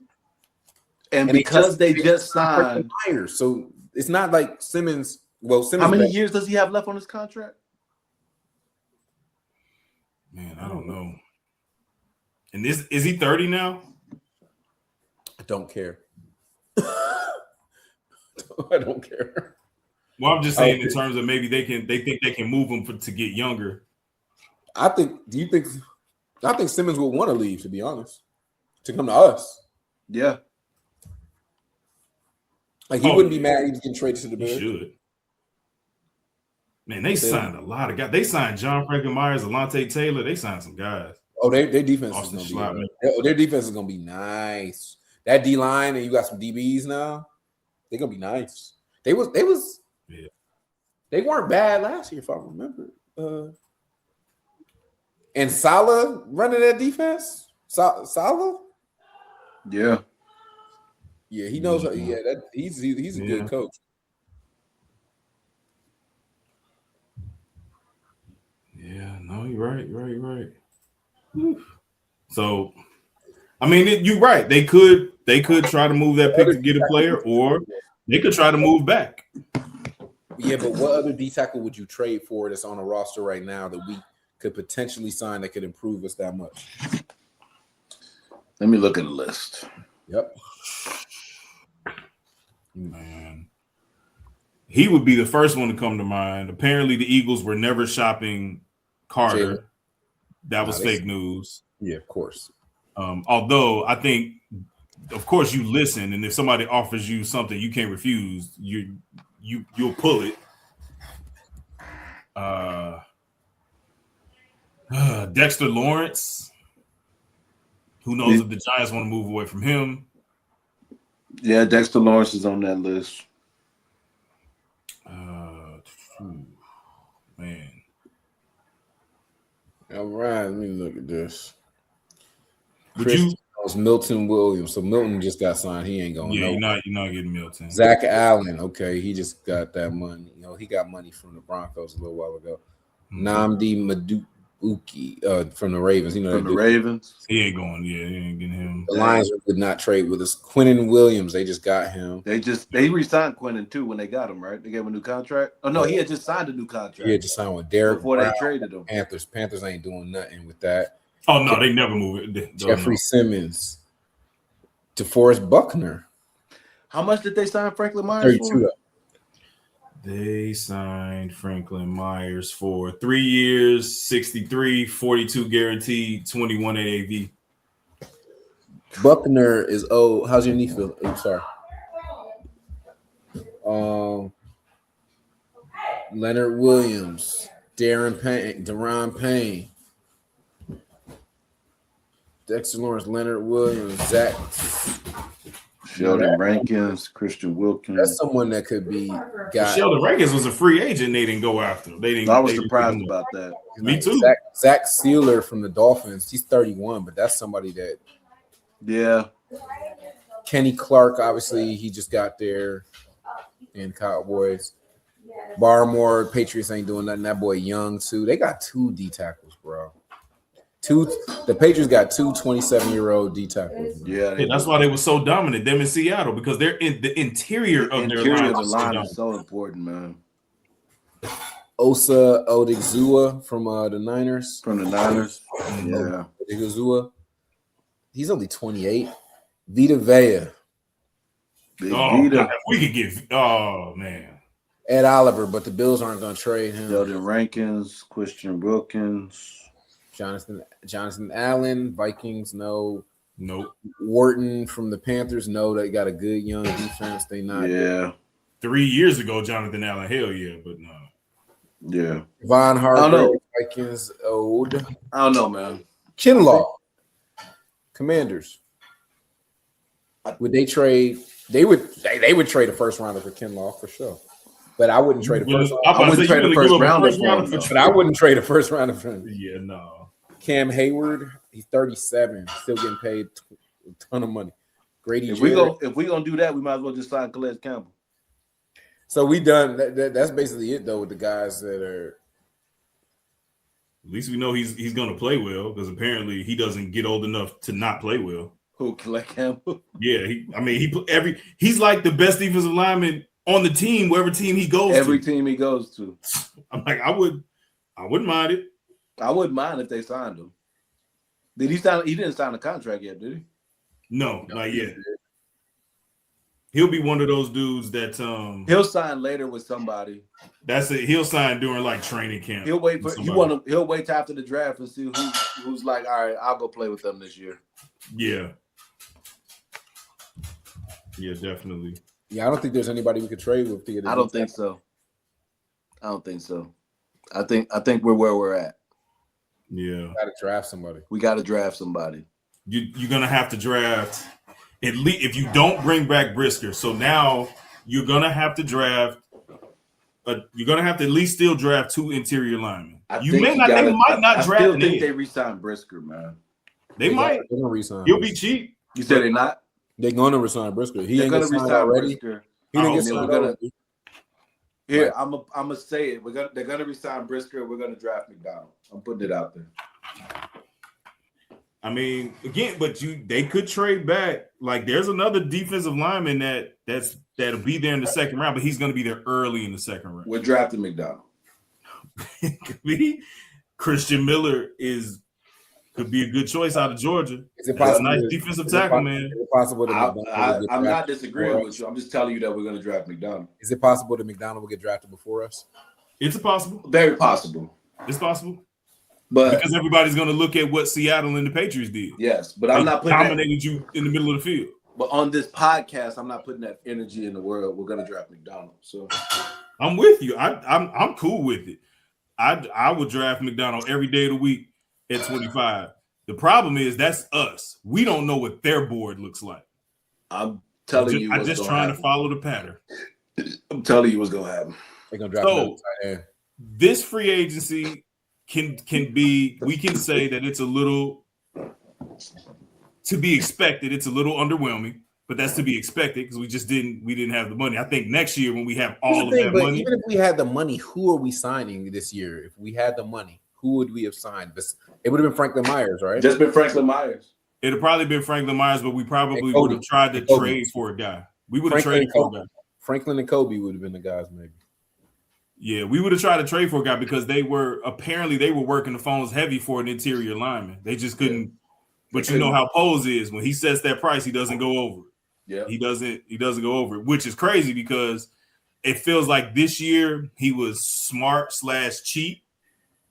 And because they just signed Myers, so it's not like Simmons. Well, Simmons. How many years does he have left on his contract? Man, I don't know. And is he 30 now? I don't care. I don't care. Well, I'm just saying in terms of maybe they think they can move him to get younger. I think Simmons would want to leave, to be honest, to come to us. Yeah. Like he wouldn't be mad he was getting traded to the Bears. He should. Man, they signed a lot of guys. They signed John Franklin Myers, Alontae Taylor. They signed some guys. Oh, their defense is gonna be. Their defense is gonna be nice. That D line, and you got some DBs now. They're gonna be nice. They weren't bad last year, if I remember. And Saleh running that defense. Saleh. Yeah. Yeah, he knows. He's a good coach. Yeah, no, you're right. So, I mean, you're right. They could try to move that pick to get a player, or they could try to move back. Yeah, but what other D tackle would you trade for that's on a roster right now that we could potentially sign that could improve us that much? Let me look at the list. Yep. Man, he would be the first one to come to mind. Apparently, the Eagles were never shopping Carter. Jalen. That was fake news. Yeah, of course. Although I think, of course, you listen, and if somebody offers you something you can't refuse, you'll pull it. Dexter Lawrence. Who knows if the Giants want to move away from him? Yeah, Dexter Lawrence is on that list. Man. All right, let me look at this. Would Milton Williams. So Milton just got signed. He ain't going. Yeah, you're not getting Milton. Zach Allen. Okay, he just got that money. He got money from the Broncos a little while ago. Mm-hmm. Nnamdi Uki from the Ravens. You know from that the dude. Ravens. He ain't going. Yeah, he ain't getting him. The Lions would not trade with us. Quinnen Williams, they just got him. They re-signed Quinnen too when they got him, right? They gave him a new contract. Oh no, he had just signed a new contract. He had just signed with Derek before Brown, they traded him. Panthers ain't doing nothing with that. Oh no, they never move it. Jeffrey Simmons, DeForest Buckner. How much did they sign Franklin Myers 32. for? They signed Franklin Myers for 3 years, 63, 42 guaranteed, 21 AAV. Buckner is how's your knee feel? Oh, sorry. Leonard Williams, Deron Payne, Dexter Lawrence, Leonard Williams, Zach Sheldon Rankins, Christian Wilkins. That's someone that could be got. Sheldon Rankins was a free agent. They didn't go after. They didn't. I was they didn't surprised pick him about up. that. Me too. Zach Sealer from the Dolphins. He's 31, but that's somebody that. Yeah. Kenny Clark, obviously, he just got there. And Cowboys. Barmore, Patriots ain't doing nothing. That boy Young too. They got 2 D tackles, bro. The Patriots got 2 27-year-old D tackles. Yeah. That's why they were so dominant. Them in Seattle because they're in the interior of their line. Is so important, man. Osa Odigizua from the Niners. From the Niners. Yeah. Odigizua. He's only 28. Vita Vea. God, we could get. Oh man. Ed Oliver, but the Bills aren't going to trade him. Sheldon Rankins, Christian Wilkins. Jonathan Allen, Vikings, no. Nope. Wharton from the Panthers, no. They got a good young defense. They not. Yeah. 3 years ago, Jonathan Allen, hell yeah, but no. Yeah. Von Hargrave, Vikings, old. I don't know, man. Kinlaw, Commanders. Would they trade? They would trade a first rounder for Kinlaw for sure. But I wouldn't trade a first rounder. I wouldn't trade a first rounder for him. But I wouldn't trade a first rounder for him. Yeah, no. Cam Hayward, he's 37, still getting paid a ton of money. Grady, if we gonna do that, we might as well just sign Calais Campbell. So we done. That's basically it, though, with the guys that are. At least we know he's gonna play well because apparently he doesn't get old enough to not play well. Who, Calais Campbell? Yeah, he's like the best defensive lineman on the team, wherever team he goes. Every team he goes to. I'm like, I wouldn't mind it. I wouldn't mind if they signed him. Did he sign? He didn't sign a contract yet, did he? No, not yet. He'll be one of those dudes that he'll sign later with somebody. That's it. He'll sign during like training camp. He'll wait for he'll wait till after the draft and see who's like, all right, I'll go play with them this year. Yeah. Yeah, definitely. Yeah, I don't think there's anybody we could trade with to get. I don't think so. I think we're where we're at. Yeah. Got to draft somebody. We got to draft somebody. You're gonna have to draft at least if you don't bring back Brisker. So now you're gonna have to draft. You're gonna have to at least still draft 2 interior linemen. They might not draft. I think they re-sign Brisker, man. They might. They're gonna resign. He'll be cheap. You said they're not. They're gonna resign Brisker. He ain't gonna resign resign already. Brisker. He didn't get signed already. Here, I'm gonna say it. They're gonna resign Brisker. We're gonna draft McDonald. I'm putting it out there. I mean, again, but they could trade back. Like, there's another defensive lineman that'll be there in the second round, but he's going to be there early in the second round. We're drafting McDonald. Christian Miller could be a good choice out of Georgia. Is it possible? Nice defensive tackle, man. Is it possible that I'm not disagreeing with you. I'm just telling you that we're going to draft McDonald. Is it possible that McDonald will get drafted before us? It's possible. Very possible. It's possible. But because everybody's going to look at what Seattle and the Patriots did. Yes, but I'm not putting dominated you in the middle of the field. But on this podcast, I'm not putting that energy in the world. We're going to draft McDonald. So I'm with you. I'm cool with it. I would draft McDonald every day of the week at 25. The problem is that's us. We don't know what their board looks like. I'm telling you. I'm just trying to follow the pattern. I'm telling you what's going to happen. They're going to draft tight end. This free agency can be, we can say that it's a little to be expected. It's a little underwhelming, but that's to be expected because we didn't have the money. I think next year when we have all of that money. Even if we had the money, who are we signing this year? If we had the money, who would we have signed? It would have been Franklin Myers, right? Just been Franklin Myers. It'd have probably been Franklin Myers, but we probably Cody. would have tried to Cody. trade for a guy. We would have Franklin traded for a guy. Franklin and Kobe would have been the guys, maybe. Yeah, we would have tried to trade for a guy because they were working the phones heavy for an interior lineman. They just couldn't. But you know how Pose is. When he sets that price, he doesn't go over it. Yeah, He doesn't go over it, which is crazy because it feels like this year he was smart / cheap.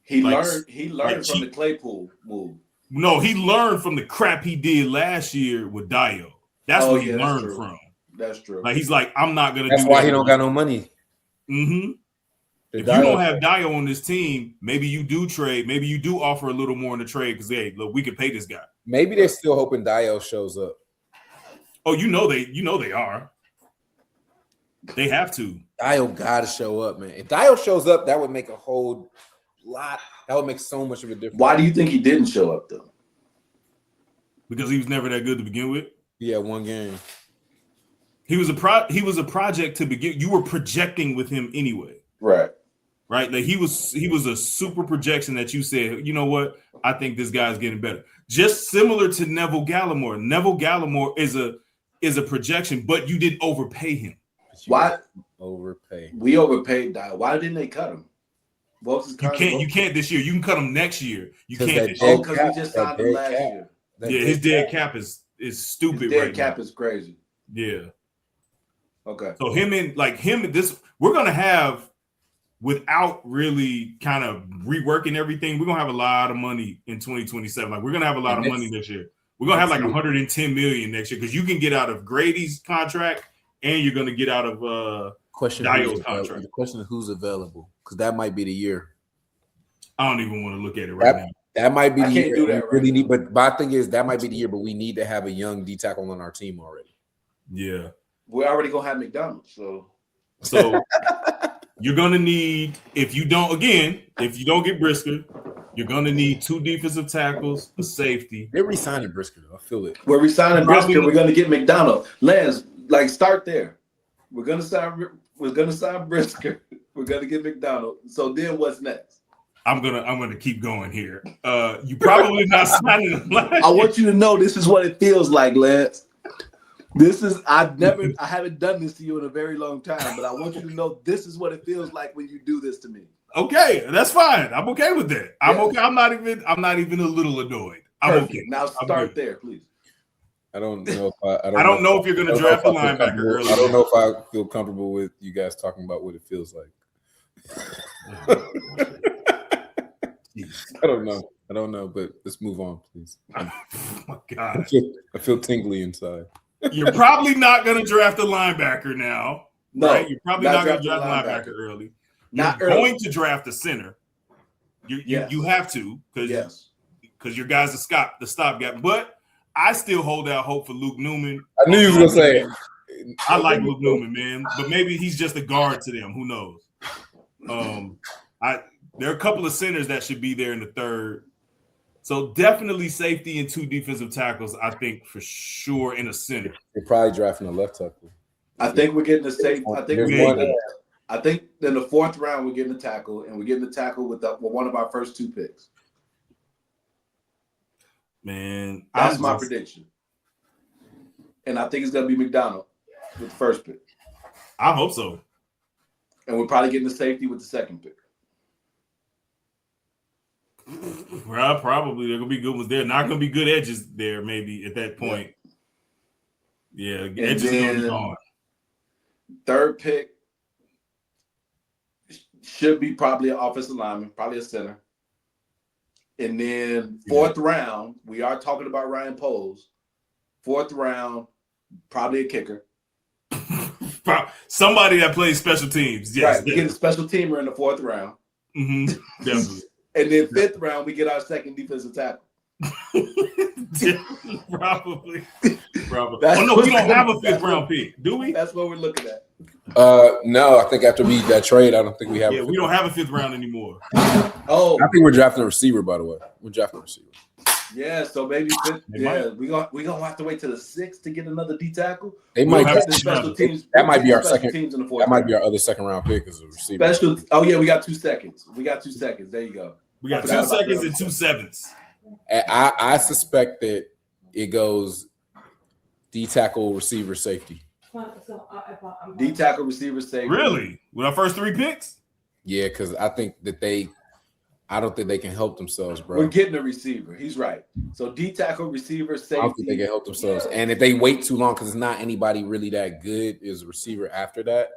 He Like, learned from the Claypool move. No, he learned from the crap he did last year with Dio. That's what he learned from. That's true. Like he's like, I'm not gonna. That's why he don't got no money. Mm-hmm. If you don't have Dio on this team, maybe you do trade. Maybe you do offer a little more in the trade because hey, look, we can pay this guy. Maybe they're still hoping Dio shows up. Oh, they are. They have to. Dio gotta show up, man. If Dio shows up, that would make a whole lot. That would make so much of a difference. Why do you think he didn't show up though? Because he was never that good to begin with. Yeah, one game. He was a project to begin. You were projecting with him anyway. Right. Right? Like he was a super projection that you said, you know what? I think this guy's getting better. Just similar to Neville Gallimore. Neville Gallimore is a projection, but you didn't overpay him. Why overpay? We overpaid Dio. Why didn't they cut him? What was his You can't this year. You can cut him next year. You can't this Oh, year. because we just signed him last year. Yeah, his dead cap is stupid. His dead right cap now. is crazy. Yeah. Okay. So we're gonna have, without really kind of reworking everything, we're gonna have a lot of money in 2027. Like we're gonna have a lot of money this year. We're gonna have like 110 million next year because you can get out of Grady's contract and you're gonna get out of Dio's contract. The question is who's available because that might be the year. I don't even want to look at it right now. That might be the year. Do that right now. But my thing is that might be the year, but we need to have a young D tackle on our team already. Yeah. We're already gonna have McDonald's, So you're gonna need, if you don't get Brisker, you're gonna need 2 defensive tackles, a safety. They're re-signing Brisker, though. I feel it. we're resigning Brisker. We're gonna get McDonald. Lance, like start there. We're gonna sign Brisker. We're gonna get McDonald. So then what's next? I'm gonna keep going here. You probably not signing him. I want you to know this is what it feels like, Lance. I haven't done this to you in a very long time, but I want you to know this is what it feels like when you do this to me. Okay, that's fine. I'm okay with that. I'm Yeah. okay. I'm not even a little annoyed. I'm Perfect. okay. Now start there, please. I don't know if I don't know if you're gonna draft a linebacker early. I don't know if I feel comfortable with you guys talking about what it feels like. I don't know, but let's move on, please. Oh my God. I feel tingly inside. You're probably not going to draft a linebacker now. No, right? You're probably not going to draft a linebacker. linebacker early. Not You're early. going to draft a center. You have to because your guy's the stopgap. But I still hold out hope for Luke Newman. I knew you was gonna say it. I like Luke Newman, man, but maybe he's just a guard to them. Who knows? There are a couple of centers that should be there in the third. So definitely safety and 2 defensive tackles, I think for sure, in a center. You're probably drafting a left tackle. I think we're getting a safety. I think in the 4th round we're getting a tackle, and we're getting a tackle with one of our first 2 picks. Man, That's my prediction. And I think it's gonna be McDonald with the first pick. I hope so. And we're probably getting a safety with the 2nd pick. Well, probably they're gonna be good ones there. Not gonna be good edges there, maybe at that point. Yeah, edges are gonna be gone. 3rd pick should be probably an offensive lineman, probably a center. And then 4th round, we are talking about Ryan Poles. 4th round, probably a kicker. Somebody that plays special teams. Yes, right, we get a special teamer in the 4th round. Mm-hmm. Definitely. And then 5th round, we get our 2nd defensive tackle. Probably. Oh no, we don't have a 5th round pick, do we? That's what we're looking at. No, I think after that trade, I don't think we have. Yeah, we don't have a 5th round anymore. Oh, I think we're drafting a receiver. By the way, we're drafting a receiver. Yeah, so maybe we gonna have to wait till the 6th to get another D tackle. They might have get special teams. That might be our special second. Teams in the 4th That might round. be our other 2nd round pick as a receiver. Special. Oh yeah, we got 2 seconds. We got 2 seconds. There you go. We got 2 seconds and 2 sevenths. I suspect that it goes D tackle, receiver, safety. D tackle, receiver, safety. Really? With our first 3 picks? Yeah, because I think that I don't think they can help themselves, bro. We're getting a receiver. He's right. So D tackle, receiver, safety. I don't think they can help themselves. And if they wait too long, because it's not anybody really that good, is a receiver after that.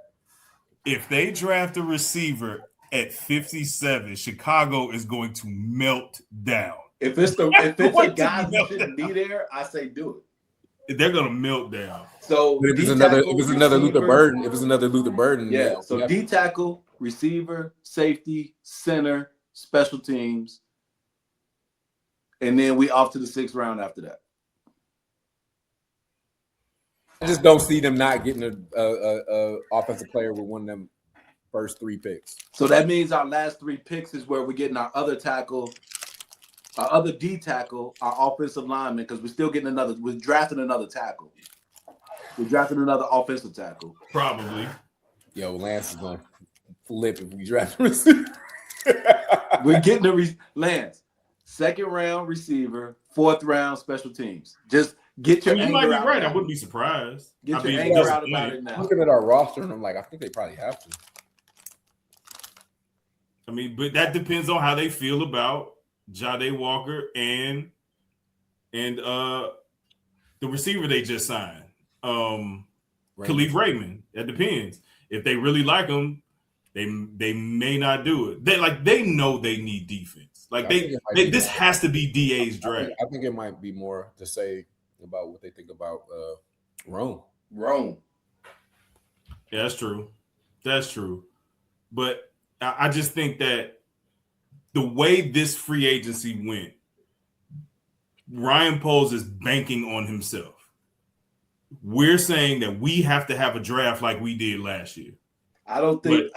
If they draft a receiver at 57, Chicago is going to melt down. If it's a guy who shouldn't be there, I say do it. They're gonna melt down. So if it's another Luther Burden, yeah. So D tackle, receiver, safety, center, special teams, and then we off to the 6th round after that. I just don't see them not getting a offensive player with one of them first 3 picks. So that means our last 3 picks is where we're getting our other tackle, our other D tackle, our offensive lineman, because we're drafting another tackle. We're drafting another offensive tackle. Probably. Yo, Lance is gonna flip if we draft a receiver. We're getting Lance, 2nd round receiver, 4th round special teams. Just get your. You might be right. I wouldn't be surprised. Get your anger out about it now. Looking at our roster, and I'm like, I think they probably have to. I mean, but that depends on how they feel about Ja'Day Walker and the receiver they just signed, Khalif Raymond. That depends. If they really like him, they may not do it. They know they need defense. Like this has to be DA's draft. I think it might be more to say about what they think about Rome. Yeah, that's true. That's true. But I just think that the way this free agency went, Ryan Poles is banking on himself. We're saying that we have to have a draft like we did last year. I'm with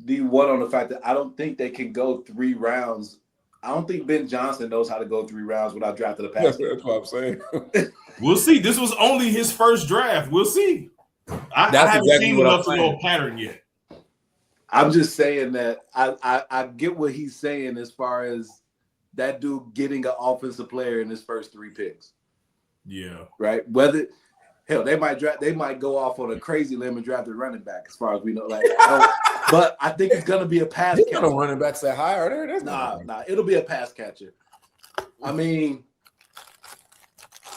D1 on the fact that I don't think they can go 3 rounds. I don't think Ben Johnson knows how to go 3 rounds without drafting a pass. That's what I'm saying. We'll see. This was only his first draft. We'll see. I haven't seen enough to know a pattern yet. I'm just saying that I get what he's saying as far as that dude getting an offensive player in his first 3 picks. Yeah. Right. They might go off on a crazy limb and draft a running back, as far as we know. But I think it's gonna be a pass catcher. No running backs that high, are there? Nah, it'll be a pass catcher. I mean,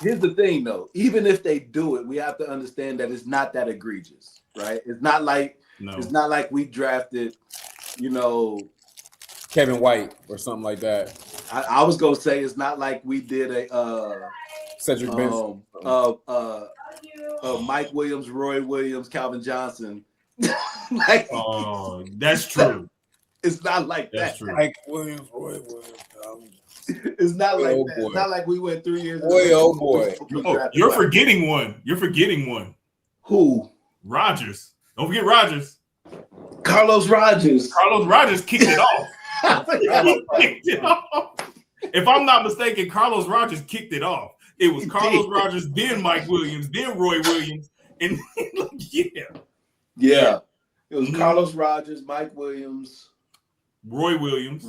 here's the thing though. Even if they do it, we have to understand that it's not that egregious, right? It's not like we drafted, Kevin White or something like that. I was gonna say it's not like we did a Cedric Benson. Mike Williams, Roy Williams, Calvin Johnson. That's true. It's not like that's that. True. Mike Williams, Roy Williams. It's not like that. It's not like we went 3 years. Boy, oh boy. You're forgetting one. Who? Rodgers. Don't forget Rodgers. Carlos Rogers. Carlos Rogers kicked it off. If I'm not mistaken, Carlos Rogers kicked it off. It was Carlos Rogers, then Mike Williams, then Roy Williams, and yeah. It was Carlos Rogers, Mike Williams, Roy Williams,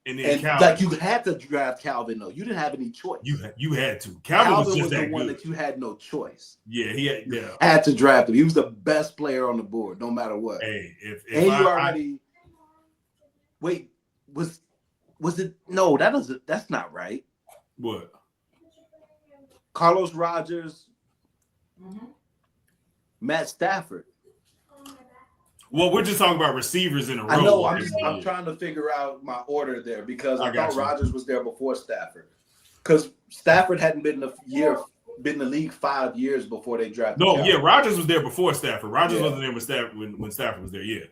and then Calvin. You had to draft Calvin though. You didn't have any choice. You had to. Calvin was just the that one good. that you had no choice. Yeah, he had. Yeah, had to draft him. He was the best player on the board, no matter what. Hey, was it? No, that's not right. What? Carlos Rogers, Matt Stafford. Well, we're just talking about receivers in a row. I know. I'm trying to figure out my order there because I thought Rogers was there before Stafford. Because Stafford hadn't been in the league 5 years before they drafted. No, yeah, Rogers was there before Stafford. Rogers wasn't there when Stafford was there. Yeah.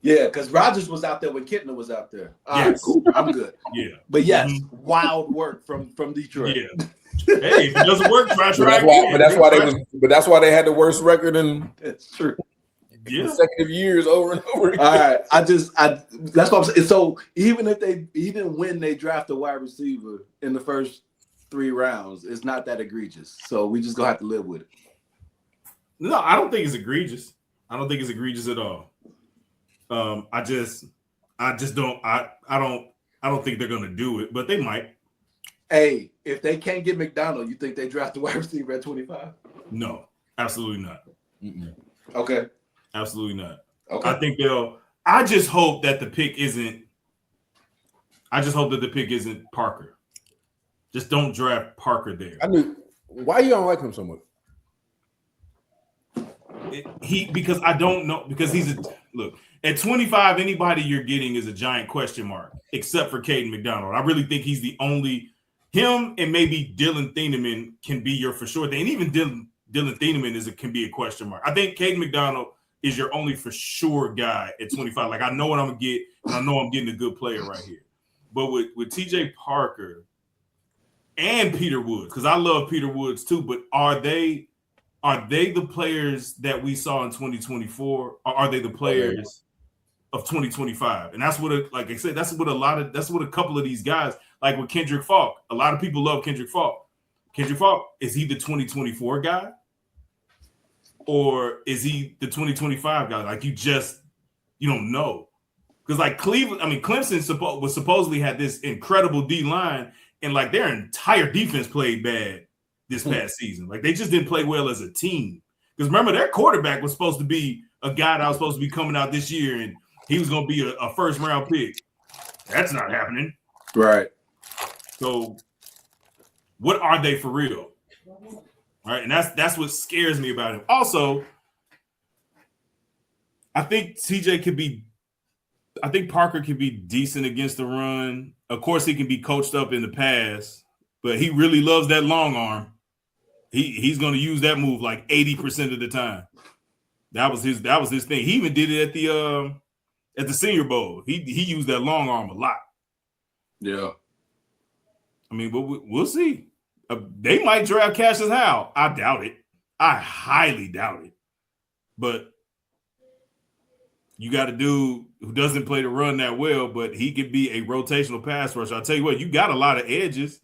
Yeah, because Rogers was out there when Kittner was out there. All right, cool. I'm good. Yeah. But yes, wild work from Detroit. Yeah. Hey, if it doesn't work, try again. But that's why they had the worst record in that's true. Consecutive years over and over again. All right. That's what I'm saying. So even when they draft a wide receiver in the first 3 rounds, it's not that egregious. So we just gonna have to live with it. No, I don't think it's egregious. I don't think it's egregious at all. I just don't think they're gonna do it, but they might. Hey, if they can't get McDonald, you think they draft the wide receiver at 25? No, absolutely not. Okay. Absolutely not. Okay. I think I just hope that the pick isn't Parker. Just don't draft Parker there. Why you don't like him so much? Because I don't know, because look, at 25, anybody you're getting is a giant question mark, except for Caden McDonald. I really think he's the only, him and maybe Dylan Thieneman can be your for sure thing. And even Dylan Thieneman can be a question mark. I think Caden McDonald is your only for sure guy at 25. Like, I know what I'm gonna get, and I know I'm getting a good player right here. But with TJ Parker and Peter Woods, because I love Peter Woods too, but are they the players that we saw in 2024, or are they the players of 2025? And that's what, like I said, that's what a couple of these guys, like with Kendrick Falk. A lot of people love Kendrick Falk. Kendrick Falk, is he the 2024 guy? Or is he the 2025 guy? Like, you don't know. Because like Clemson was supposedly had this incredible D line, and like their entire defense played bad this past season. Like, they just didn't play well as a team. Because remember, their quarterback was supposed to be a guy that was supposed to be coming out this year, and he was going to be a first round pick. That's not happening. Right. So what are they for real? Right. And that's what scares me about him. Also, I think Parker could be decent against the run. Of course, he can be coached up in the pass, but he really loves that long arm. He's going to use that move like 80% of the time. That was his thing. He even did it at the Senior Bowl. He used that long arm a lot. Yeah. I mean, but we'll see. They might draft Cassius Howell. I doubt it. I highly doubt it. But you got a dude who doesn't play the run that well, but he could be a rotational pass rusher. I'll tell you what, you got a lot of edges.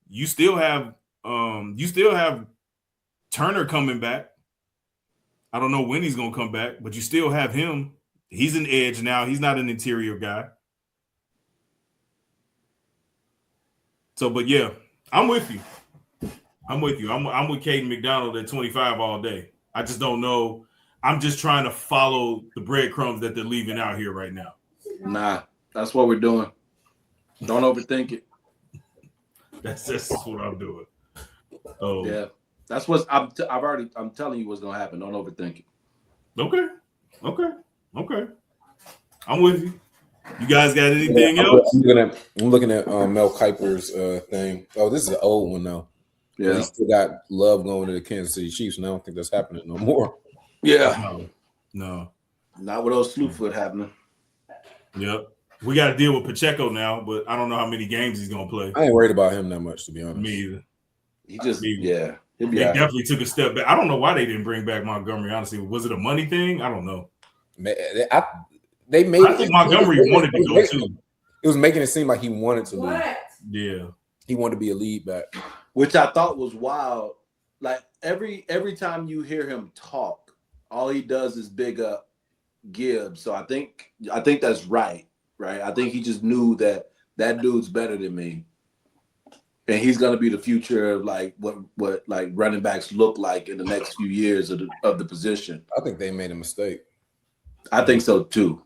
You still have Turner coming back. I don't know when he's going to come back, but you still have him. He's an edge now. He's not an interior guy. So, but yeah, I'm with you. I'm with Caden McDonald at 25 all day. I just don't know. I'm just trying to follow the breadcrumbs that they're leaving out here right now. Nah, that's what we're doing. Don't overthink it. That's what I'm doing. Oh yeah, that's what I'm telling you what's gonna happen. Don't overthink it. Okay. I'm with you. You guys got anything else? I'm looking at Mel Kiper's thing. Oh, this is an old one though. Yeah, he still got love going to the Kansas City Chiefs, and I don't think that's happening no more. Yeah, no, not with those Slewfoot happening. Yep, we got to deal with Pacheco now, but I don't know how many games he's gonna play. I ain't worried about him that much, to be honest. Me either. He just they definitely took a step back. I don't know why they didn't bring back Montgomery. Honestly, was it a money thing? I don't know. I think Montgomery wanted to go too. It was making it seem like he wanted to leave. Yeah, he wanted to be a lead back, which I thought was wild. Like every time you hear him talk, all he does is big up Gibbs. So I think that's right. I think he just knew that dude's better than me, and he's gonna be the future of like what like running backs look like in the next few years of the position. I think they made a mistake. I think so too.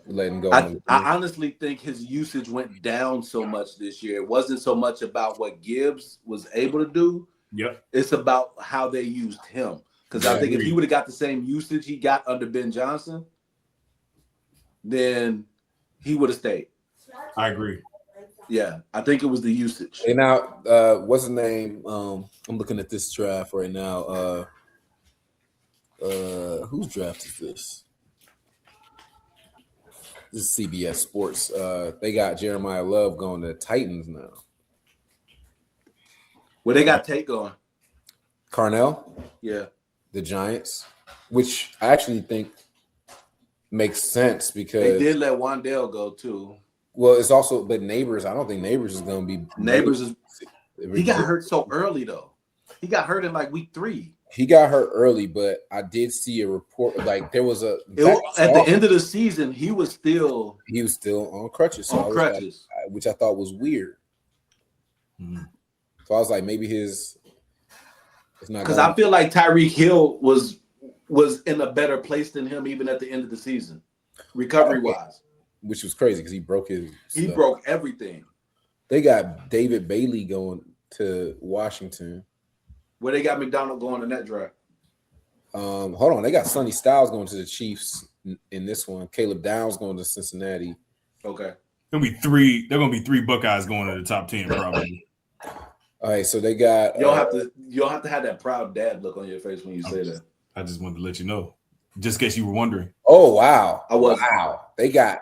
Letting go. I honestly think his usage went down so much this year. It wasn't so much about what Gibbs was able to do. Yep. It's about how they used him. Because I think if he would have got the same usage he got under Ben Johnson, then he would have stayed. I agree. Yeah, I think it was the usage. And now, what's his name? I'm looking at this draft right now. Whose draft is this? This is CBS Sports. They got Jeremiah Love going to the Titans now. Well, they got Tate going. Carnell? Yeah. The Giants, which I actually think makes sense because they did let Wandale go too. Well, it's also, but Neighbors, I don't think Neighbors is going to be. Neighbors is. He got hurt so early though. He got hurt in like week 3. He got hurt early, but I did see a report like there was a at the end of the season, he was still on crutches. So which I thought was weird. Mm-hmm. So I was like, maybe it's not because I feel like Tyreek Hill was in a better place than him even at the end of the season, recovery wise. Which was crazy because he broke broke everything. They got David Bailey going to Washington. Where they got McDonald going in that draft. Hold on, they got Sonny Styles going to the Chiefs in this one. Caleb Downs going to Cincinnati. Okay. They're gonna be three Buckeyes going to the top 10 probably. All right, so they got you'll have to have that proud dad look on your face when you say that. I just wanted to let you know, just in case you were wondering. Oh wow! Wow. They got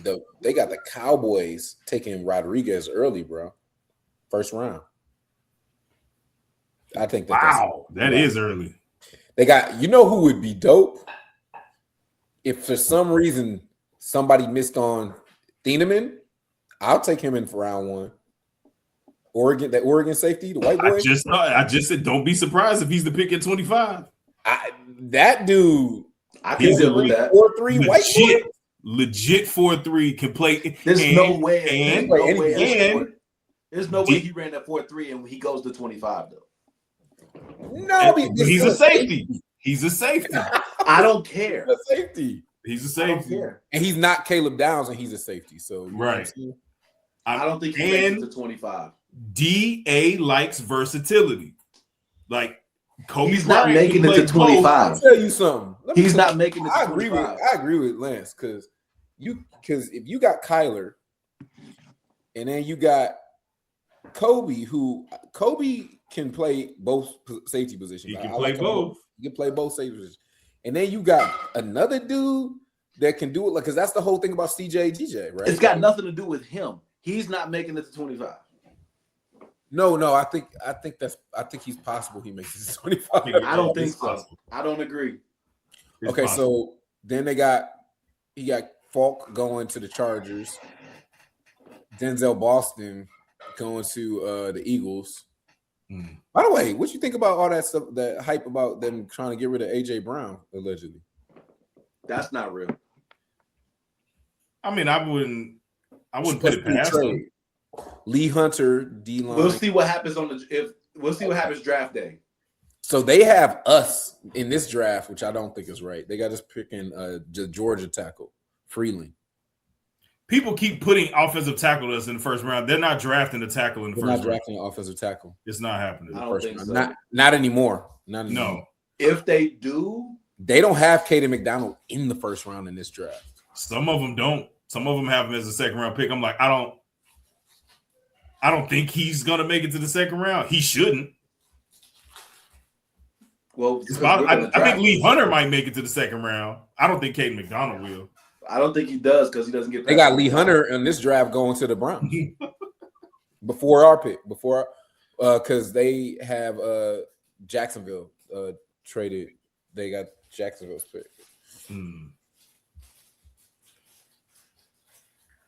the Cowboys taking Rodriguez early, bro. First round. I think that is early. They got who would be dope if for some reason somebody missed on Thieneman. I'll take him in for round 1. Oregon safety, the white boy. I just said, don't be surprised if he's the pick at 25. That dude, he's a 4-3 white boy. Legit 4-3 can play. There's no way. There's no way he ran that 4-3 and he goes to 25 though. No, he's a safety. He's a safety. I don't care. He's a safety. He's a safety. And he's not Caleb Downs, and he's a safety. So right. I don't think he makes it to 25. DA likes versatility. Like Kobe's not making it to 25. I'll tell you something. He's not making it to 25. I agree with Lance because if you got Kyler and then you got Kobe can play both safety positions. He can play both. He can play both safety positions. And then you got another dude that can do it, because that's the whole thing about CJ GJ, right? It's got nothing to do with him. He's not making it to 25. No, I think he's possible he makes it to 25. I don't think so. I don't agree. Okay, so then he got Falk going to the Chargers, Denzel Boston going to the Eagles. By the way, what you think about all that stuff, that hype about them trying to get rid of AJ Brown allegedly? That's not real. I mean, I wouldn't put it past them. Lee Hunter, D-line. We'll see what happens draft day. So they have us in this draft, which I don't think is right. They got us picking the Georgia tackle, Freeland. People keep putting offensive tackle us in the first round. They're not drafting the tackle in the first round. They're not drafting an offensive tackle. It's not happening. I don't think so. Not anymore. No. If they do, they don't have Caden McDonald in the first round in this draft. Some of them don't. Some of them have him as a second round pick. I'm like, I don't think he's gonna make it to the second round. He shouldn't. Well, I think Lee Hunter might make it to the second round. I don't think Caden McDonald will. I don't think he does because he doesn't get. They got Lee Hunter in this draft going to the Browns before our pick. Because they have Jacksonville traded. They got Jacksonville's pick.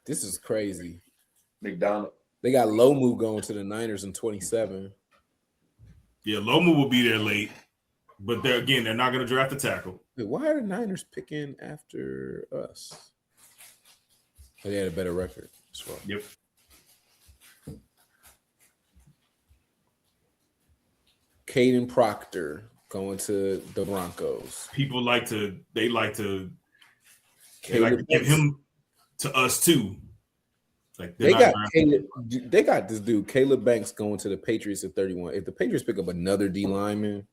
This is crazy. McDonald. They got Lomu going to the Niners in 27. Yeah, Lomu will be there late, but they're not going to draft a tackle. Wait, why are the Niners picking after us? Oh, they had a better record as well. Yep. Caden Proctor going to the Broncos. People like to give him to us too. Like they got this dude Caleb Banks going to the Patriots at 31. If the Patriots pick up another D lineman,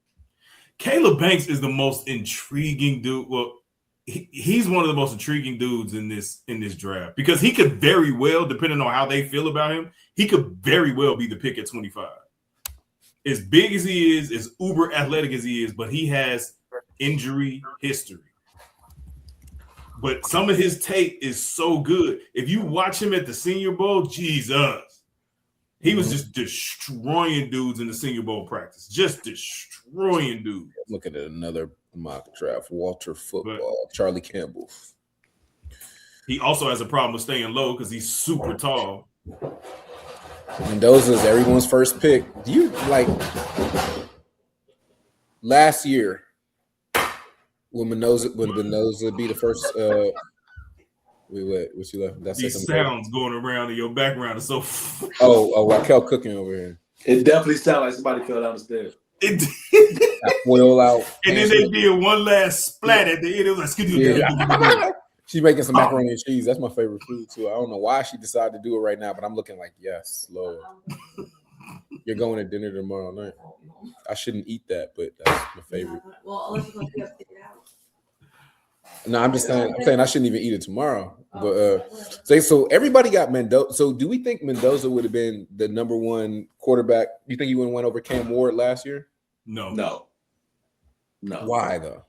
Caleb Banks is the most intriguing dude. Well, he's one of the most intriguing dudes in this draft because he could very well, depending on how they feel about him, he could very well be the pick at 25. As big as he is, as uber athletic as he is, but he has injury history. But some of his tape is so good. If you watch him at the Senior Bowl, Jesus, he was just destroying dudes in the Senior Bowl practice. Just destroying dudes. Looking at another mock draft, Walter Football, Charlie Campbell. He also has a problem with staying low because he's super tall. Mendoza is everyone's first pick. Do you like? last year, when Mendoza be the first. Wait, what you left? That's These sounds going around in your background are so. Oh, Raquel cooking over here. It definitely sounded like somebody fell down the stairs. It Got foil out. and then they did one last splat at the end. It was like, "Skidoo." Yeah. She's making some macaroni and cheese. That's my favorite food too. I don't know why she decided to do it right now, but I'm looking like, yes, Lord. You're going to dinner tomorrow night. I shouldn't eat that, but that's my favorite. Well, unless you're going to figure it out. No, I'm just saying. I'm saying I shouldn't even eat it tomorrow. But so everybody got Mendoza. So do we think Mendoza would have been the number one quarterback? You think he would have went over Cam Ward last year? No. Why though?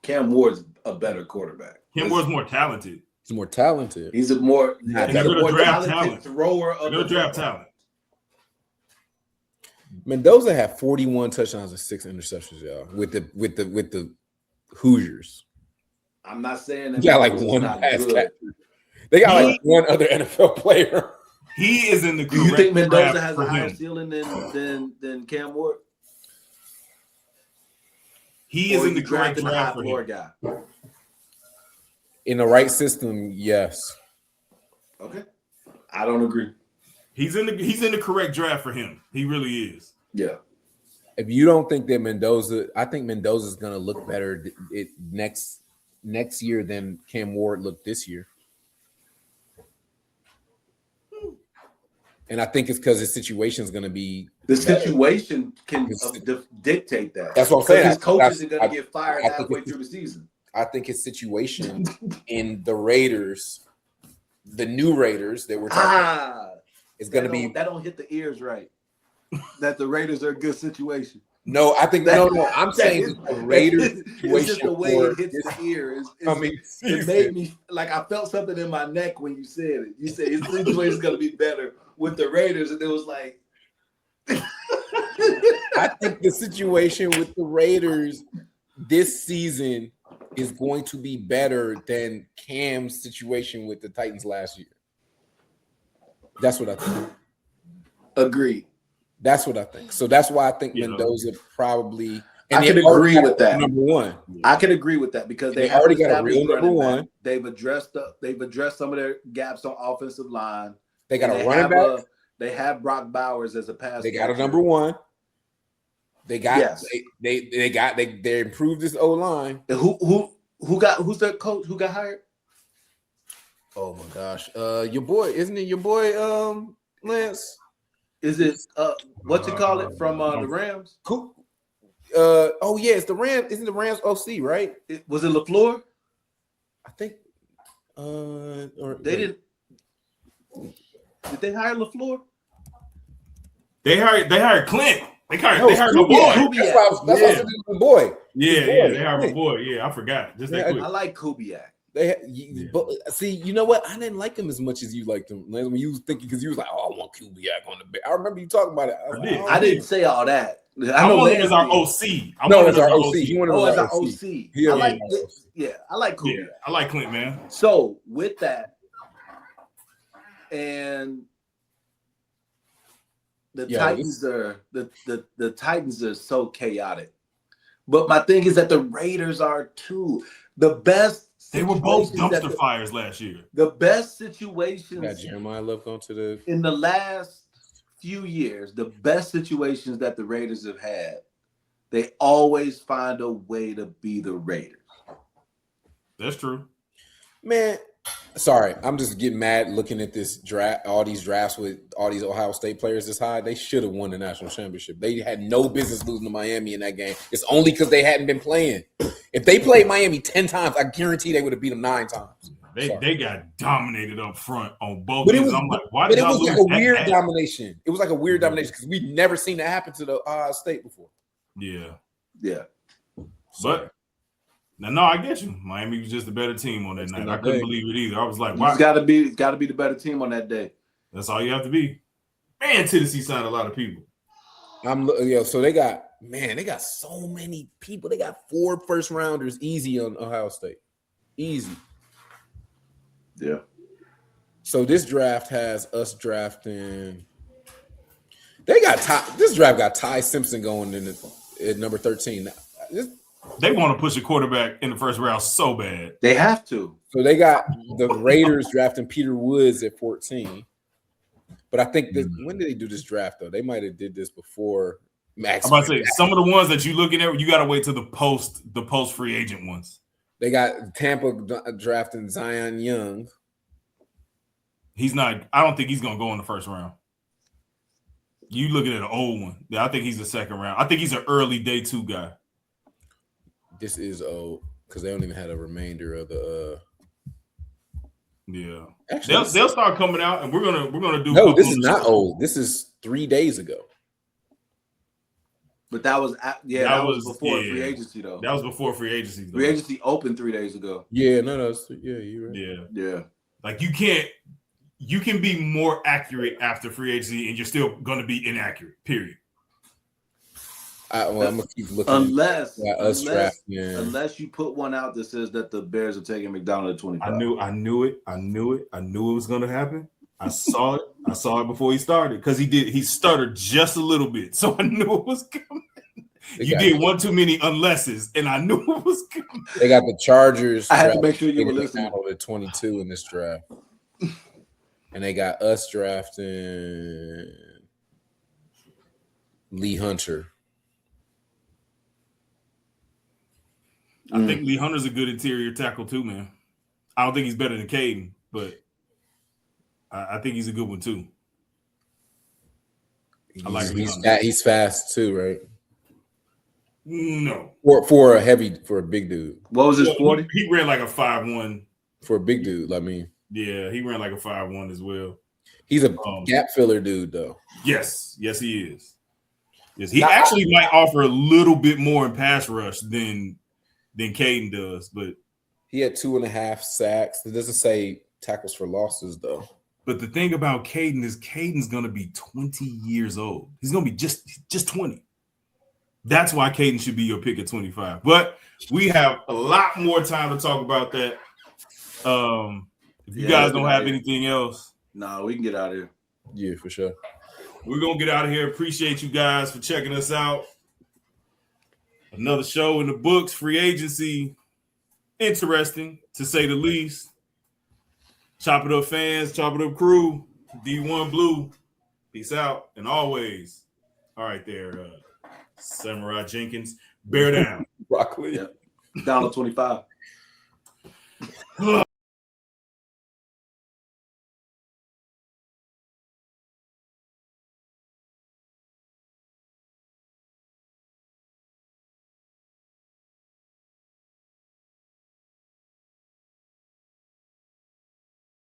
Cam Ward's a better quarterback. Cam Ward's more talented. He's more talented. He's a more draft talented talent. thrower of No the draft football. talent. Mendoza had 41 touchdowns and 6 interceptions, y'all, with the Hoosiers. I'm not saying that. They got like Mendoza's one not pass good. catcher. They got like one other NFL player. He is in the Do you correct think Mendoza draft has for a higher him. ceiling than Cam Ward? He is Or in the you correct drafting a high draft for floor him. guy? In the right system, yes. Okay, I don't agree. He's in the correct draft for him. He really is. Yeah, If you don't think that Mendoza, I think Mendoza's going to look better next year than Cam Ward looked this year. And I think it's because his situation is going to be the situation can dictate that. That's what I'm saying. His coaches are I- going to get fired I think halfway it's- through the season. I think his situation in the Raiders, the new Raiders that we're talking about, is going to be. That don't hit the ears right. That the Raiders are a good situation. No, I think no. I'm saying That the Raiders it's just situation the way for it hits this the ear. It coming made season. me like I felt something in my neck when you said it. You said his situation is going to be better with the Raiders, and it was like. I think the situation with the Raiders this season is going to be better than Cam's situation with the Titans last year. That's what I think. Agreed. That's what I think. So that's why I think Yeah. Mendoza probably. I they can already agree got with that. Number one. I can agree with that because They they have already got a established real number running back. one. They've addressed some of their gaps on offensive line. They got And a running back. They have Brock Bowers as a pass. They got a catcher. number one. They got Yes. they improved this O line. And who's their coach? Who got hired? Oh my gosh. Your boy, isn't it your boy Lance? Is it what you call it from the Rams? Cool. Oh yeah, it's the Rams. Isn't the Rams OC, right? Was it LaFleur? I think or They didn't. Did they hire LaFleur? They hired Clint. They hired No, my boy. Kubiak. That's why I was Yeah. my boy. Yeah, boy, they hired my Clint. boy. Yeah, I forgot. Just that Yeah, quick. I like Kubiak. But see, you know what? I didn't like him as much as you liked him. Lance, when you was thinking, because you was like, "Oh, I want Kubiak on the bench." I remember you talking about it. I was like, did. oh, I didn't say all that. I know want him Lance as our did. OC. I No, want it's him our as OC. He wanted Oh, as as our an OC. OC. Yeah, I like yeah. it. Yeah, I like Kubiak. Yeah, I like Clint, man. So with that, and the Yeah, Titans are the Titans are so chaotic. But my thing is that the Raiders are too. The best They were both situations that dumpster fires last year. the best Got situations Jeremiah Love going to the. in the last few years, the best situations that the Raiders have had, they always find a way to be the Raiders. That's true. Man, sorry, I'm just getting mad looking at this draft, all these drafts with all these Ohio State players this high. They should have won the national championship. They had no business losing to Miami in that game. It's only because they hadn't been playing. If they played Miami 10 times, I guarantee they would have beat them 9 times. They got dominated up front on both But it ends. was, I'm like, why but did it y'all was lose like a that weird bad? domination. It was like a weird domination because we've never seen that happen to the Ohio State before. Yeah. Yeah. But no, I get you. Miami was just a better team on that It's night. not I couldn't big. believe it either. I was like, You why? gotta be the better team on that day. That's all you have to be. Man, Tennessee signed a lot of people. So they got so many people. They got 4 first rounders easy on Ohio State. Easy. Yeah. So this draft has us drafting. This draft got Ty Simpson going in at number 13. They want to push a quarterback in the first round so bad. They have to. So they got the Raiders drafting Peter Woods at 14. But I think that when did they do this draft though? They might have did this before Max. I'm about to say some of the ones that you're looking at, you got to wait till the post free agent ones. They got Tampa drafting Zion Young. He's not. I don't think he's gonna go in the first round. You looking at an old one? Yeah, I think he's a second round. I think he's an early day 2 guy. This is old because they don't even have a remainder of the. Yeah, Actually, they'll start coming out, and we're gonna do. No, this is not old. This is 3 days ago. But that was before free agency though. That was before free agency. Free agency opened 3 days ago. Yeah, no, you're right. Yeah. Like you can be more accurate after free agency, and you're still gonna be inaccurate. Period. I'm gonna keep looking. Unless you put one out that says that the Bears are taking McDonald at 25. I knew it. I knew it was gonna happen. I saw it. I saw it before he started because he stuttered just a little bit, so I knew it was coming. You did one too many unlesses, and I knew it was coming. They got the Chargers. I had to make sure you were listening. At 22 in this draft, and they got us drafting Lee Hunter. I think Lee Hunter's a good interior tackle too, man. I don't think he's better than Caden, but I think he's a good one too. I like he's fast too, right? No, for a big dude. What was his 40? He ran like a 5'1" for a big dude. I mean, yeah, he ran like a 5'1" as well. He's a gap filler dude, though. Yes, he is. Yes, he actually might offer a little bit more in pass rush than Caden does, but he had 2.5 sacks. It doesn't say tackles for losses though. But the thing about Caden is Caden's gonna be 20 years old. He's gonna be just 20. That's why Caden should be your pick at 25. But we have a lot more time to talk about that. If you guys don't have anything else, no, we can get out of here. Yeah, for sure. We're gonna get out of here. Appreciate you guys for checking us out. Another show in the books, free agency. Interesting, to say the least. Chop it up fans, chop it up crew, D1 Blue. Peace out. And always, all right there, Samurai Jenkins, bear down. Broccoli. Yeah. Down to 25.